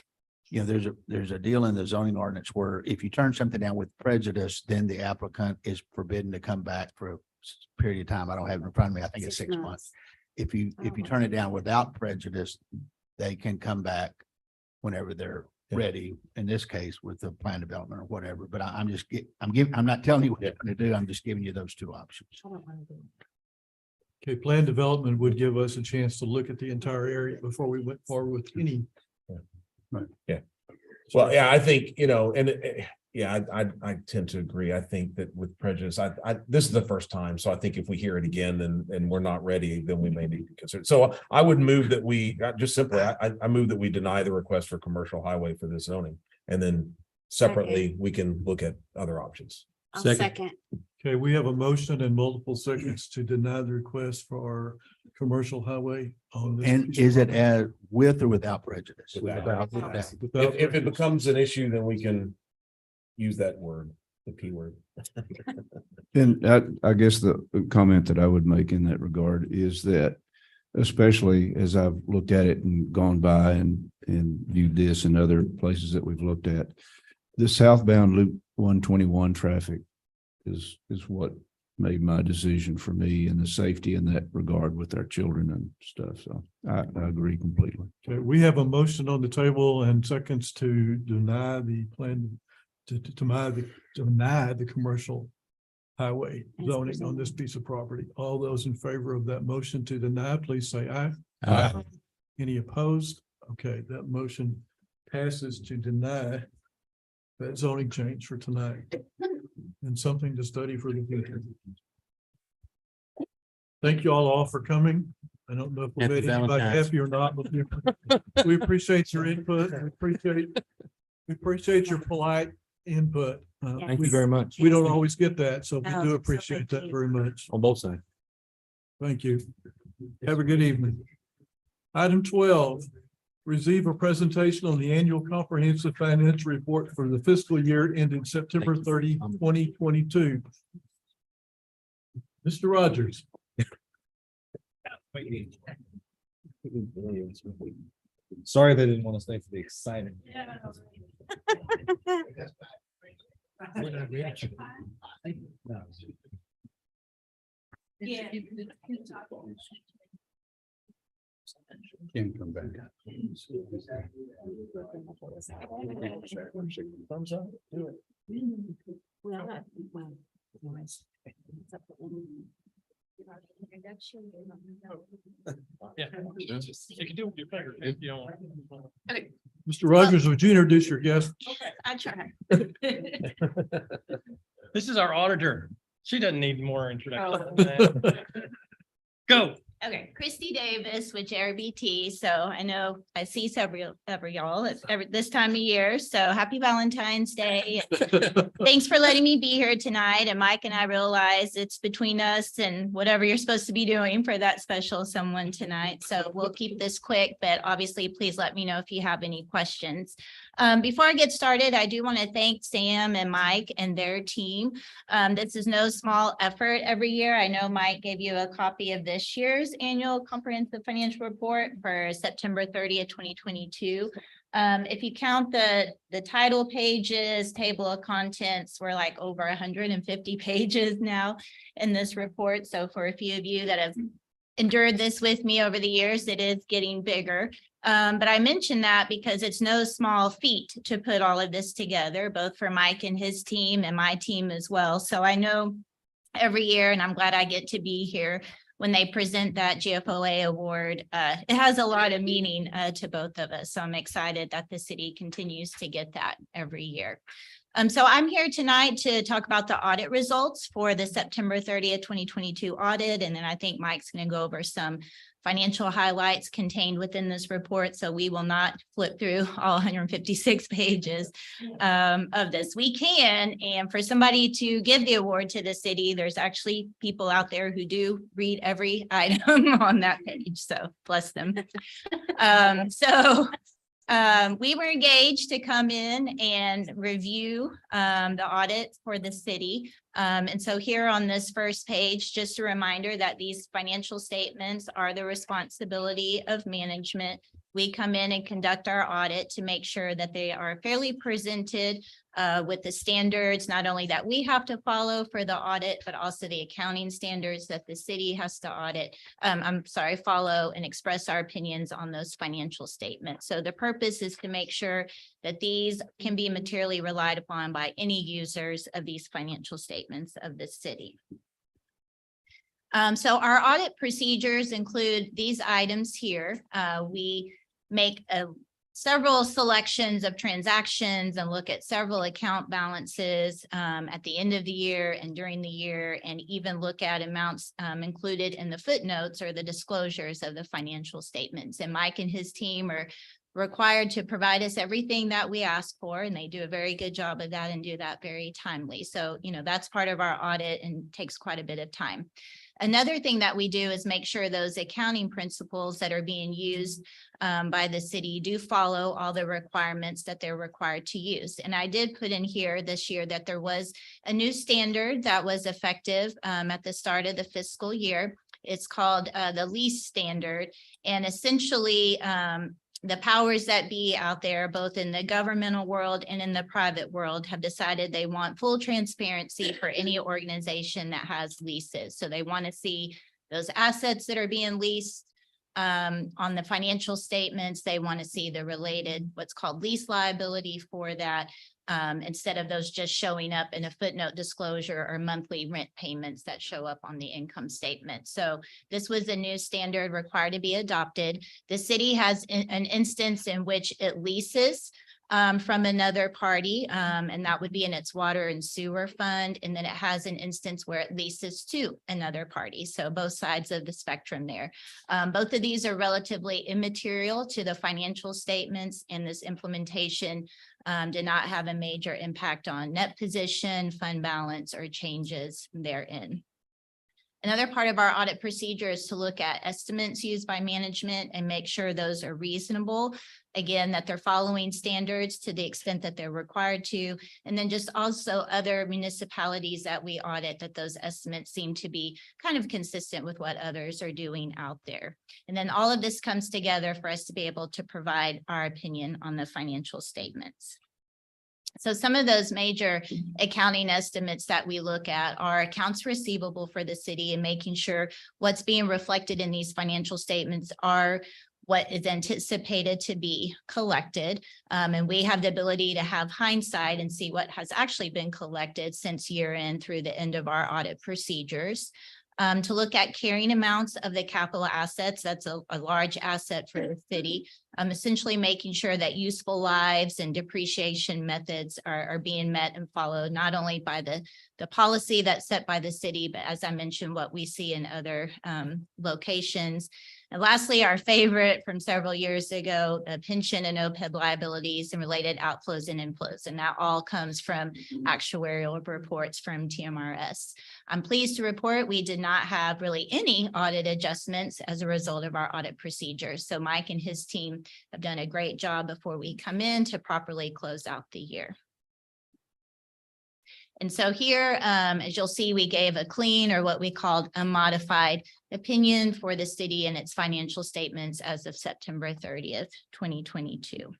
S12: there's a deal in the zoning ordinance where if you turn something down with prejudice, then the applicant is forbidden to come back for a period of time. I don't have it in front of me. I think it's 6 months. If you turn it down without prejudice, they can come back whenever they're
S16: Yeah.
S12: ready, in this case with the plan development or whatever, but I'm not telling you what you're going to do. I'm just giving you those two options.
S1: I don't want to do it.
S11: Okay, plan development would give us a chance to look at the entire area before we went forward with any.
S16: Well, yeah, I think, I tend to agree. I think that with prejudice, this is the first time. So I think if we hear it again and we're not ready, then we may need to consider. So I would move that we, just simply, I move that we deny the request for commercial highway for this zoning. And then separately, we can look at other options.
S1: I'll
S2: Second.
S1: second.
S11: Okay, we have a motion and multiple seconds to deny the request for our commercial highway on this.
S12: And
S11: piece of
S12: is it
S11: property.
S12: as with or without prejudice?
S16: Without.
S11: Without
S16: If it becomes an issue, then we can use that word, the P word.
S18: And I guess the comment that I would make in that regard is that, especially as I've looked at it and gone by and viewed this and other places that we've looked at, the southbound Loop 121 traffic is what made my decision for me and the safety in that regard with our children and stuff. So I agree completely.
S11: Okay, we have a motion on the table and seconds to deny the plan to deny the commercial highway zoning on this piece of property. All those in favor of that motion to deny, please say aye.
S2: Aye.
S11: Any opposed? Okay, that motion passes to deny that zoning change for tonight. And something to study for the future. Thank you all for coming. I don't know if we
S2: Happy
S11: made anybody
S2: Valentine's.
S11: happy or not, but we appreciate your input. We appreciate your polite input.
S2: Thank you very much.
S11: We don't always get that, so we
S1: No,
S11: do
S1: so
S11: appreciate
S1: thank
S11: that
S1: you.
S11: very much.
S2: On both sides.
S11: Thank you. Have a good evening. Item 12, receive a presentation on the annual comprehensive financial report for the fiscal year ended September 30, 2022. Mr. Rogers.
S17: Sorry they didn't want to stay for the exciting.
S12: Can come back.
S11: Thumbs up. Do it.
S8: Yeah. You can do it with your finger if you don't.
S11: Mr. Rogers, would you introduce your guest?
S19: I try.
S8: This is our auditor. She doesn't need more introduction. Go.
S19: Okay, Christy Davis with JRBT. So I know I see several of y'all at this time of year. So happy Valentine's Day. Thanks for letting me be here tonight. And Mike and I realize it's between us and whatever you're supposed to be doing for that special someone tonight. So we'll keep this quick, but obviously please let me know if you have any questions. Before I get started, I do want to thank Sam and Mike and their team. This is no small effort every year. I know Mike gave you a copy of this year's annual comprehensive financial report for September 30th, 2022. If you count the title pages, table of contents, we're like over 150 pages now in this report. So for a few of you that have endured this with me over the years, it is getting bigger. But I mention that because it's no small feat to put all of this together, both for Mike and his team and my team as well. So I know every year, and I'm glad I get to be here when they present that GFOA award, it has a lot of meaning to both of us. So I'm excited that the city continues to get that every year. So I'm here tonight to talk about the audit results for the September 30th, 2022 audit. And then I think Mike's going to go over some financial highlights contained within this report. So we will not flip through all 156 pages of this. We can, and for somebody to give the award to the city, there's actually people out there who do read every item on that page. So bless them. We were engaged to come in and review the audit for the city. And so here on this first page, just a reminder that these financial statements are the responsibility of management. We come in and conduct our audit to make sure that they are fairly presented with the standards, not only that we have to follow for the audit, but also the accounting standards that the city has to follow and express our opinions on those financial statements. So the purpose is to make sure that these can be materially relied upon by any users of these financial statements of the city. So our audit procedures include these items here. We make several selections of transactions and look at several account balances at the end of the year and during the year, and even look at amounts included in the footnotes or the disclosures of the financial statements. And Mike and his team are required to provide us everything that we ask for, and they do a very good job of that and do that very timely. So, that's part of our audit and takes quite a bit of time. Another thing that we do is make sure those accounting principles that are being used by the city do follow all the requirements that they're required to use. And I did put in here this year that there was a new standard that was effective at the start of the fiscal year. It's called the lease standard. And essentially, the powers that be out there, both in the governmental world and in the private world, have decided they want full transparency for any organization that has leases. So they want to see those assets that are being leased on the financial statements. They want to see the related, what's called lease liability for that, instead of those just showing up in a footnote disclosure or monthly rent payments that show up on the income statement. So this was a new standard required to be adopted. The city has an instance in which it leases from another party, and that would be in its water and sewer fund. And then it has an instance where it leases to another party. So both sides of the spectrum there. Both of these are relatively immaterial to the financial statements, and this implementation did not have a major impact on net position, fund balance, or changes therein. Another part of our audit procedure is to look at estimates used by management and make sure those are reasonable. Again, that they're following standards to the extent that they're required to. And then just also other municipalities that we audit, that those estimates seem to be kind of consistent with what others are doing out there. And then all of this comes together for us to be able to provide our opinion on the financial statements. So some of those major accounting estimates that we look at are accounts receivable for the city, and making sure what's being reflected in these financial statements are what is anticipated to be collected. And we have the ability to have hindsight and see what has actually been collected since year end through the end of our audit procedures. To look at carrying amounts of the capital assets, that's a large asset for the city. Essentially making sure that useful lives and depreciation methods are being met and followed, not only by the policy that's set by the city, but as I mentioned, what we see in other locations. And lastly, our favorite from several years ago, pension and OPEB liabilities and related outflows and inflows. And that all comes from actuarial reports from TMRS. I'm pleased to report we did not have really any audit adjustments as a result of our audit procedures. So Mike and his team have done a great job before we come in to properly close out the year. And so here, as you'll see, we gave a clean, or what we called a modified opinion for the city and its financial statements as of September 30th, 2022.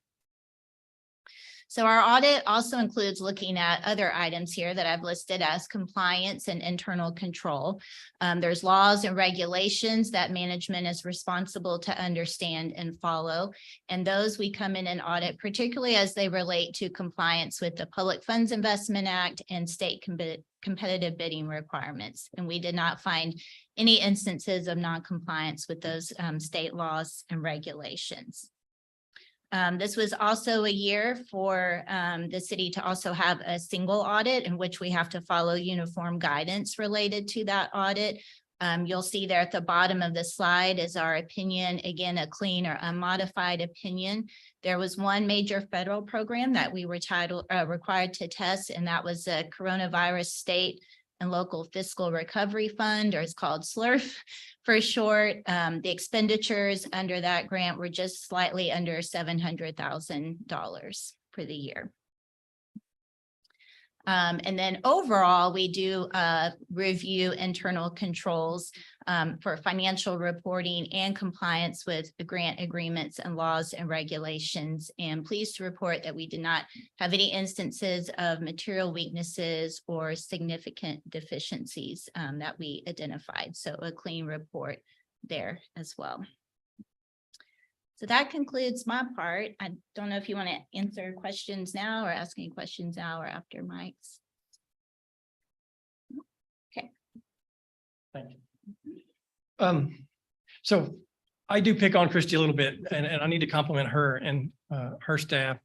S19: So our audit also includes looking at other items here that I've listed as compliance and internal control. There's laws and regulations that management is responsible to understand and follow. And those we come in and audit, particularly as they relate to compliance with the Public Funds Investment Act and state competitive bidding requirements. And we did not find any instances of non-compliance with those state laws and regulations. This was also a year for the city to also have a single audit in which we have to follow uniform guidance related to that audit. You'll see there at the bottom of the slide is our opinion, again, a clean or unmodified opinion. There was one major federal program that we were required to test, and that was a coronavirus state and local fiscal recovery fund, or it's called SLRF for short. The expenditures under that grant were just slightly under $700,000 for the year. And then overall, we do review internal controls for financial reporting and compliance with the grant agreements and laws and regulations. And pleased to report that we did not have any instances of material weaknesses or significant deficiencies that we identified. So a clean report there as well. So that concludes my part. I don't know if you want to answer questions now or ask any questions now or after Mike's. Okay.
S20: Thank you. So I do pick on Christy a little bit, and I need to compliment her and her staff.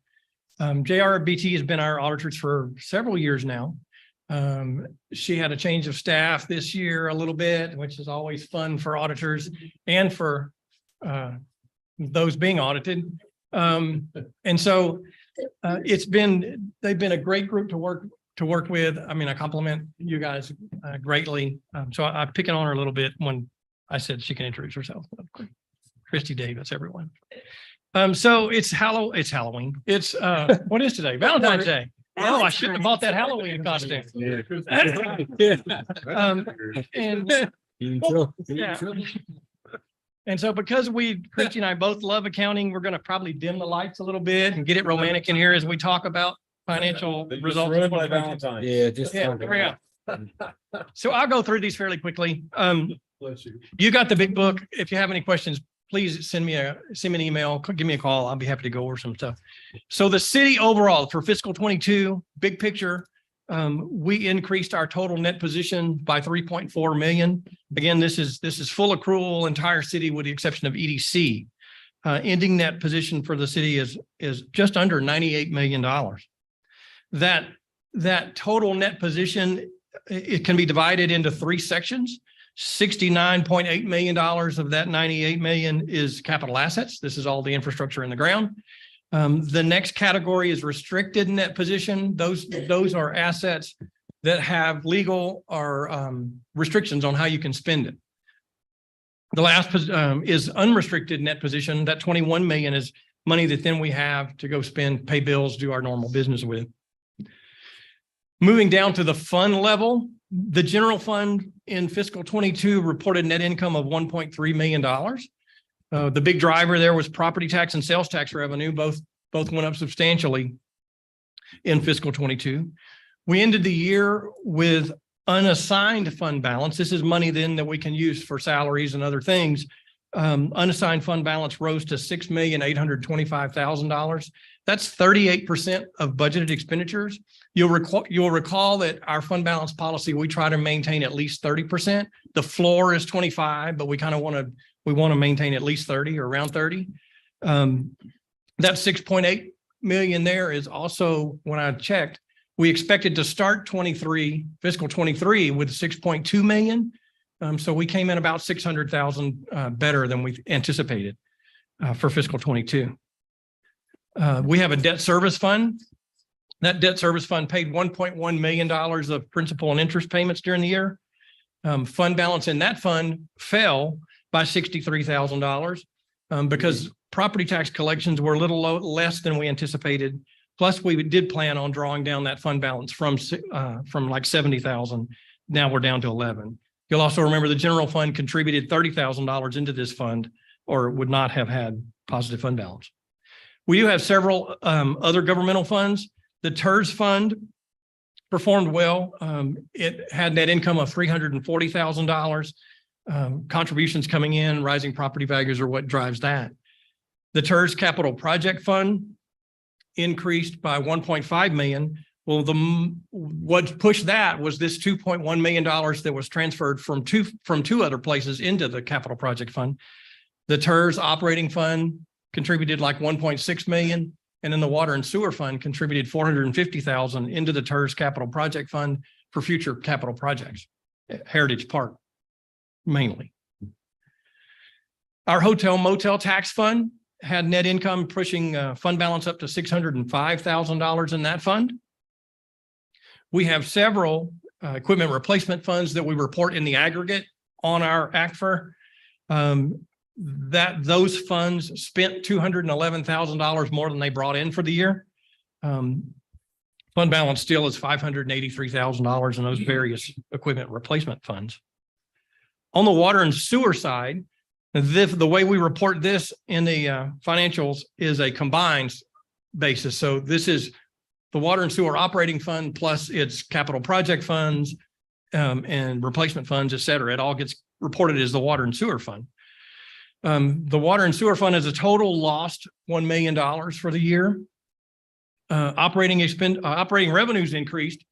S20: JRBT has been our auditors for several years now. She had a change of staff this year a little bit, which is always fun for auditors and for those being audited. And so they've been a great group to work with. I mean, I compliment you guys greatly. So I pick on her a little bit when I said she can introduce herself. Christy Davis, everyone. So it's Halloween. It's what is today? Valentine's Day. Oh, I shouldn't have bought that Halloween costume. And so because Christie and I both love accounting, we're going to probably dim the lights a little bit and get it romantic in here as we talk about financial
S16: They just
S20: results.
S16: ruined my Valentine's.
S2: Yeah, just.
S20: Yeah, there we go. So I'll go through these fairly quickly.
S11: Bless you.
S20: You got the big book. If you have any questions, please send me an email, give me a call. I'll be happy to go over some stuff. So the city overall for fiscal 22, big picture, we increased our total net position by 3.4 million. Again, this is full accrual entire city with the exception of EDC. Ending net position for the city is just under $98 million. That total net position, it can be divided into three sections. $69.8 million of that 98 million is capital assets. This is all the infrastructure in the ground. The next category is restricted net position. Those are assets that have legal or restrictions on how you can spend it. The last is unrestricted net position. That 21 million is money that then we have to go spend, pay bills, do our normal business with. Moving down to the fund level, the general fund in fiscal 22 reported net income of $1.3 million. The big driver there was property tax and sales tax revenue. Both went up substantially in fiscal 22. We ended the year with unassigned fund balance. This is money then that we can use for salaries and other things. Unassigned fund balance rose to $6,825,000. That's 38% of budgeted expenditures. You'll recall that our fund balance policy, we try to maintain at least 30%. The floor is 25, but we kind of want to maintain at least 30 or around 30. That 6.8 million there is also, when I checked, we expected to start fiscal 23 with 6.2 million. So we came in about 600,000 better than we anticipated for fiscal 22. We have a debt service fund. That debt service fund paid $1.1 million of principal and interest payments during the year. Fund balance in that fund fell by $63,000 because property tax collections were a little less than we anticipated. Plus, we did plan on drawing down that fund balance from like 70,000. Now we're down to 11. You'll also remember the general fund contributed $30,000 into this fund or would not have had positive fund balance. We do have several other governmental funds. The TERS fund performed well. It had net income of $340,000. Contributions coming in, rising property values are what drives that. The TERS Capital Project Fund increased by 1.5 million. Well, what pushed that was this $2.1 million that was transferred from two other places into the Capital Project Fund. The TERS Operating Fund contributed like 1.6 million. And then the Water and Sewer Fund contributed 450,000 into the TERS Capital Project Fund for future capital projects, Heritage Park mainly. Our Hotel Motel Tax Fund had net income pushing fund balance up to $605,000 in that fund. We have several equipment replacement funds that we report in the aggregate on our ACFR. Those funds spent $211,000 more than they brought in for the year. Fund balance still is $583,000 in those various equipment replacement funds. On the water and sewer side, the way we report this in the financials is a combined basis. So this is the water and sewer operating fund plus its capital project funds and replacement funds, et cetera. It all gets reported as the water and sewer fund. The water and sewer fund as a total lost $1 million for the year. Operating revenues increased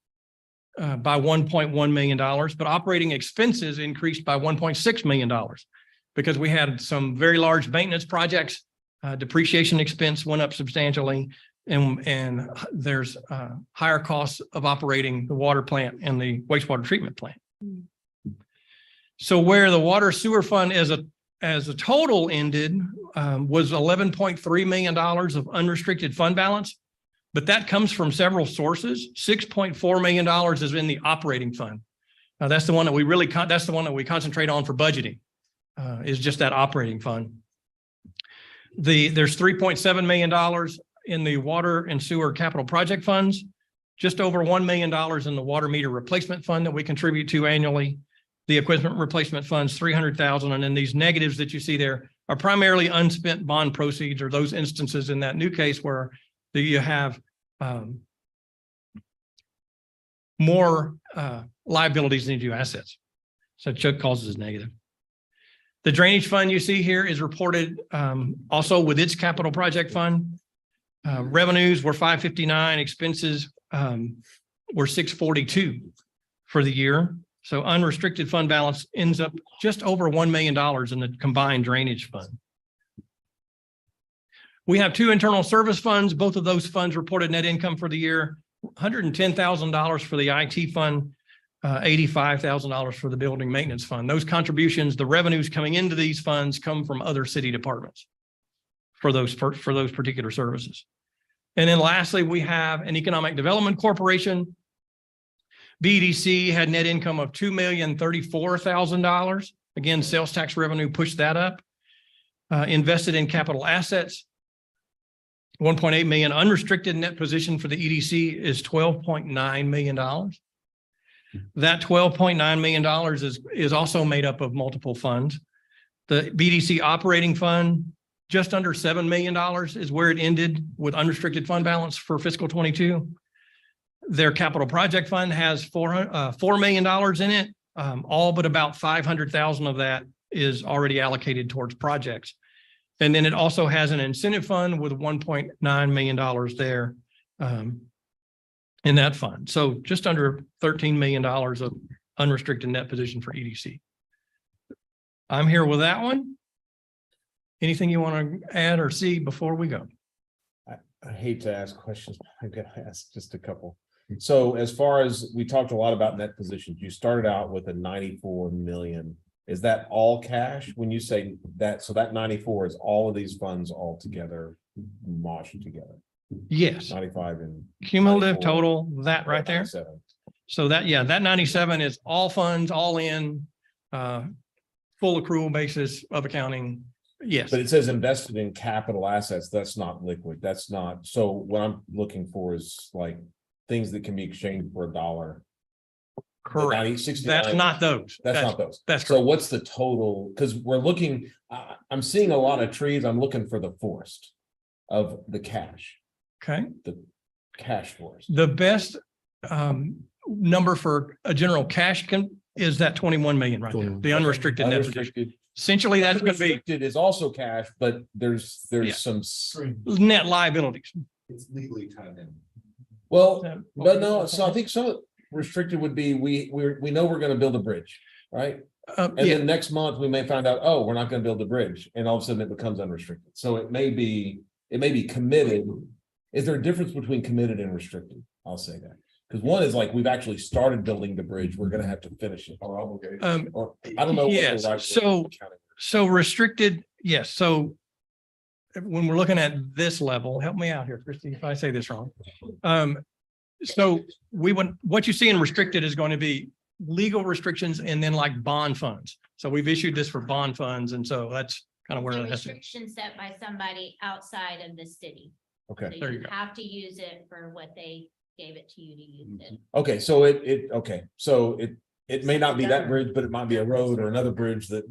S20: by $1.1 million, but operating expenses increased by $1.6 million because we had some very large maintenance projects. Depreciation expense went up substantially, and there's higher costs of operating the water plant and the wastewater treatment plant. So where the water sewer fund as a total ended was $11.3 million of unrestricted fund balance, but that comes from several sources. $6.4 million is in the operating fund. Now that's the one that we concentrate on for budgeting, is just that operating fund. There's $3.7 million in the water and sewer capital project funds, just over $1 million in the water meter replacement fund that we contribute to annually. The equipment replacement funds, $300,000, and then these negatives that you see there, are primarily unspent bond proceeds, or those instances in that new case where you have more liabilities than you do assets. So Chuck calls it negative. The drainage fund you see here is reported also with its capital project fund. Revenues were 559, expenses were 642 for the year. So unrestricted fund balance ends up just over $1 million in the combined drainage fund. We have two internal service funds. Both of those funds reported net income for the year, $110,000 for the IT fund, $85,000 for the building maintenance fund. Those contributions, the revenues coming into these funds come from other city departments for those particular services. And then lastly, we have an economic development corporation. BDC had net income of $2,034,000. Again, sales tax revenue pushed that up. Invested in capital assets, 1.8 million. Unrestricted net position for the EDC is $12.9 million. That $12.9 million is also made up of multiple funds. The BDC operating fund, just under $7 million is where it ended with unrestricted fund balance for fiscal 22. Their capital project fund has $4 million in it. All but about 500,000 of that is already allocated towards projects. And then it also has an incentive fund with $1.9 million there in that fund. So just under $13 million of unrestricted net position for EDC. I'm here with that one. Anything you want to add or see before we go?
S16: I hate to ask questions, but I'm gonna ask just a couple. So as far as we talked a lot about net positions, you started out with a 94 million. Is that all cash when you say that? So that 94 is all of these funds all together, moshed together.
S20: Yes.
S16: 95 and
S20: Cumulative
S16: 94,
S20: total, that right there.
S16: 97.
S20: So that, yeah, that 97 is all funds, all in, full accrual basis of accounting. Yes.
S16: But it says invested in capital assets. That's not liquid. That's not. So what I'm looking for is like things that can be exchanged for $1.
S20: Correct. That's not those.
S16: That's not those.
S20: That's
S16: so what's the total? Because we're looking, I'm seeing a lot of trees. I'm looking for the forest of the cash.
S20: Okay.
S16: The cash forest.
S20: The best number for a general cash is that 21 million right there, the unrestricted net position. Essentially, that's going to be.
S16: Unrestricted is also cash, but there's some
S20: net liabilities.
S16: It's legally tied in. Well, but no, so I think some restricted would be, we know we're going to build a bridge, right? And then next month we may find out, oh, we're not going to build the bridge, and all of a sudden it becomes unrestricted. So it may be committed. Is there a difference between committed and restricted? I'll say that. Because one is like, we've actually started building the bridge. We're going to have to finish it. Or obligation. Or I don't know.
S20: Yes. So restricted. Yes. So when we're looking at this level, help me out here, Christy, if I say this wrong. So what you see in restricted is going to be legal restrictions and then like bond funds. So we've issued this for bond funds. And so that's kind of where
S19: The
S20: it has to.
S19: restriction set by somebody outside of the city.
S16: Okay.
S19: So
S20: There you
S19: you
S20: go.
S19: have to use it for what they gave it to you to use it.
S16: Okay, so it may not be that bridge, but it might be a road or another bridge that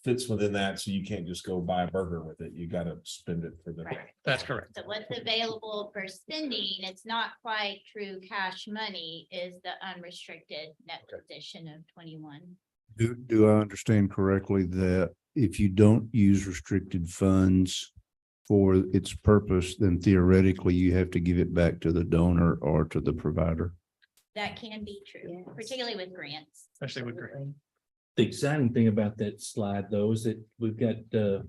S16: fits within that. So you can't just go buy a burger with it. You got to spend it for the.
S19: Right.
S20: That's correct.
S19: So what's available for spending, it's not quite true cash money, is the unrestricted net position of 21.
S18: Do I understand correctly that if you don't use restricted funds for its purpose, then theoretically you have to give it back to the donor or to the provider?
S19: That can be true, particularly with grants.
S20: Especially with grant.
S2: The exciting thing about that slide though is that we've got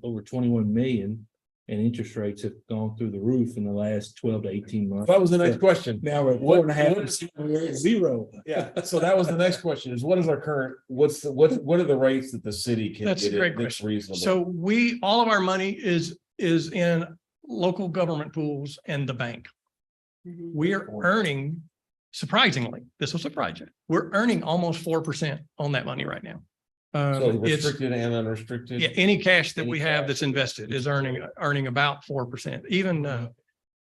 S2: over 21 million and interest rates have gone through the roof in the last 12 to 18 months.
S16: That was the next question.
S2: Now we're at
S16: What-
S2: 4.5, we're at zero.
S16: Yeah, so that was the next question is what is our current, what are the rates that the city can
S20: That's a
S16: get
S20: great
S16: it that's
S20: question.
S16: reasonable?
S20: So all of our money is in local government pools and the bank. We are earning, surprisingly, this will surprise you, we're earning almost 4% on that money right now.
S16: So
S20: It's,
S16: restricted and unrestricted?
S20: yeah, any cash that
S16: Any
S20: we have
S16: cash
S20: that's
S16: that-
S20: invested is earning about 4%. Even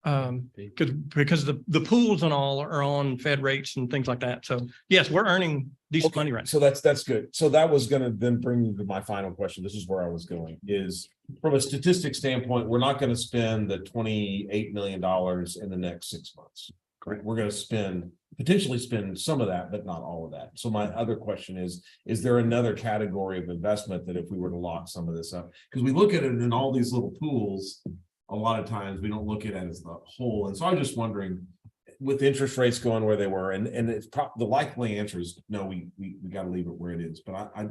S20: Because the pools and all are on Fed rates and things like that. So yes, we're earning decent money right now.
S16: So that's good. So that was gonna then bring me to my final question. This is where I was going, is from a statistic standpoint, we're not gonna spend the $28 million in the next 6 months. Correct. We're gonna potentially spend some of that, but not all of that. So my other question is there another category of investment that if we were to lock some of this up? Because we look at it in all these little pools, a lot of times we don't look at it as the whole. And so I'm just wondering, with interest rates going where they were, and it's the likely answer is no, we got to leave it where it is. But I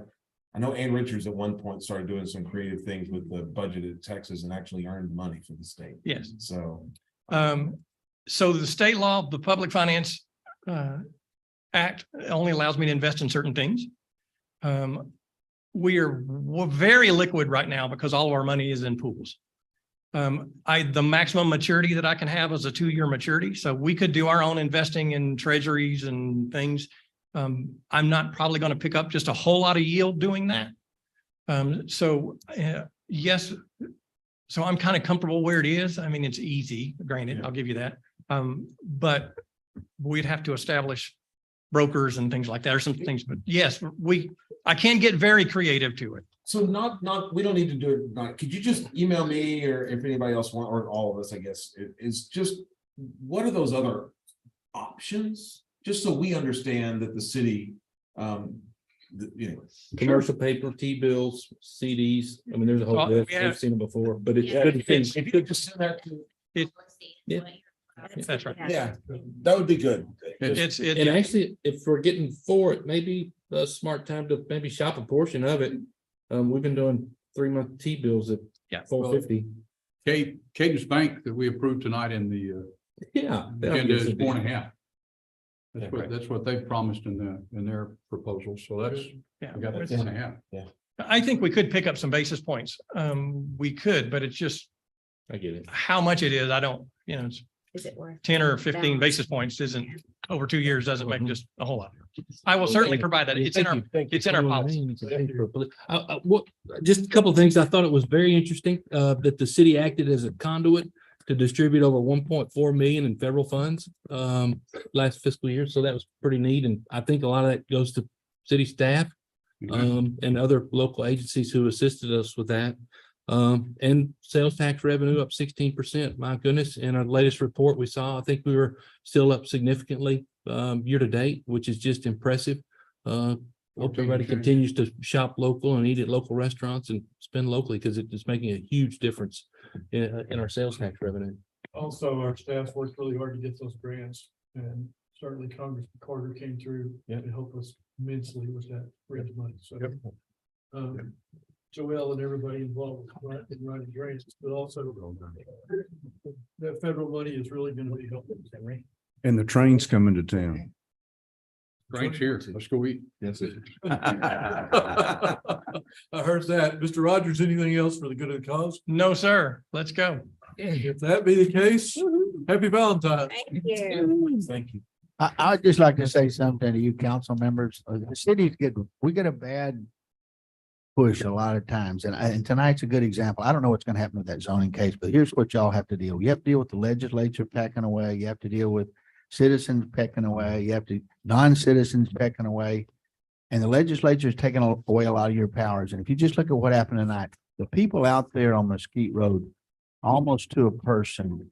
S16: know Ann Richards at one point started doing some creative things with the budget in Texas and actually earned money for the state.
S20: Yes.
S16: So.
S20: So the state law, the Public Finance Act only allows me to invest in certain things. We're very liquid right now because all of our money is in pools. The maximum maturity that I can have is a 2-year maturity. So we could do our own investing in treasuries and things. I'm not probably going to pick up just a whole lot of yield doing that. Yes. So I'm kind of comfortable where it is. I mean, it's easy, granted, I'll give you that. But we'd have to establish brokers and things like that, or some things, but yes, I can get very creative to it.
S16: So we don't need to do it tonight. Could you just email me, or if anybody else want, or all of us, I guess, is just, what are those other options? Just so we understand that the city,
S2: Commercial paper, T-bills, CDs. I mean, there's a whole
S20: Well,
S2: list.
S20: we have-
S2: I've seen them before, but it's
S19: Yeah.
S2: good to think.
S16: If you could just send that to.
S2: Yeah.
S20: That's right.
S16: Yeah, that would be good.
S2: And actually, if we're getting for it, maybe a smart time to maybe shop a portion of it. We've been doing 3-month T-bills at $4.50.
S4: Cadence Bank that we approved tonight in the
S2: Yeah.
S4: agenda is 4.5. That's what they promised in their proposal. So
S20: Yeah.
S4: we got that 4.5.
S20: I think we could pick up some basis points. We could, but it's just
S2: I get it.
S20: how much it is. I don't, it's
S1: Is it worth?
S20: 10 or 15 basis points isn't over 2 years, doesn't make just a whole lot. I will certainly provide that. It's in our policy.
S2: Just a couple of things. I thought it was very interesting that the city acted as a conduit to distribute over 1.4 million in federal funds last fiscal year. So that was pretty neat. And I think a lot of that goes to city staff and other local agencies who assisted us with that. And sales tax revenue up 16%. My goodness. In our latest report we saw, I think we were still up significantly year to date, which is just impressive. Hope everybody continues to shop local and eat at local restaurants and spend locally, because it's making a huge difference in our sales tax revenue.
S3: Also, our staff's worked really hard to get those grants, and certainly Congressman Carter came through to help us immensely with that bridge money. So Joelle and everybody involved with writing grants, but also that federal money is really going to be helpful.
S18: And the train's coming to town.
S4: Train's here. Let's go eat.
S11: Yes. I heard that. Mr. Rogers, anything else for the good of the cause?
S20: No, sir. Let's go.
S11: If that be the case, happy Valentine's.
S1: Thank you.
S2: Thank you.
S14: I'd just like to say something to you council members. The city's we get a bad push a lot of times, and tonight's a good example. I don't know what's going to happen with that zoning case, but here's what y'all have to deal with. You have to deal with the legislature pecking away. You have to deal with citizens pecking away. You have to non-citizens pecking away. And the legislature is taking away a lot of your powers. And if you just look at what happened tonight, the people out there on Mesquite Road, almost to a person,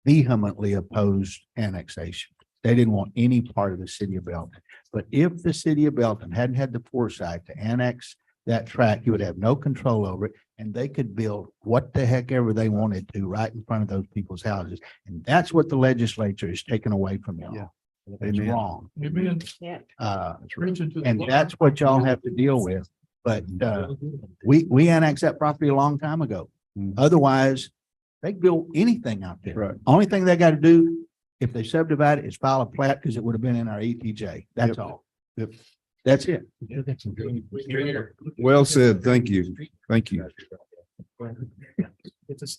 S14: vehemently opposed annexation. They didn't want any part of the city of Belton. But if the city of Belton hadn't had the foresight to annex that tract, you would have no control over it, and they could build what the heck ever they wanted to right in front of those people's houses. And that's what the legislature is taking away from y'all. It's wrong.
S3: Amen.
S1: Yeah.
S3: And
S14: That's what y'all have to deal with. But we annexed that property a long time ago. Otherwise, they can build anything out there.
S18: Right.
S14: Only thing they got to do, if they subdivide it, is file a plat, because it would have been in our ETJ. That's all. That's it.
S18: Well said. Thank you. Thank you.
S2: It's a step.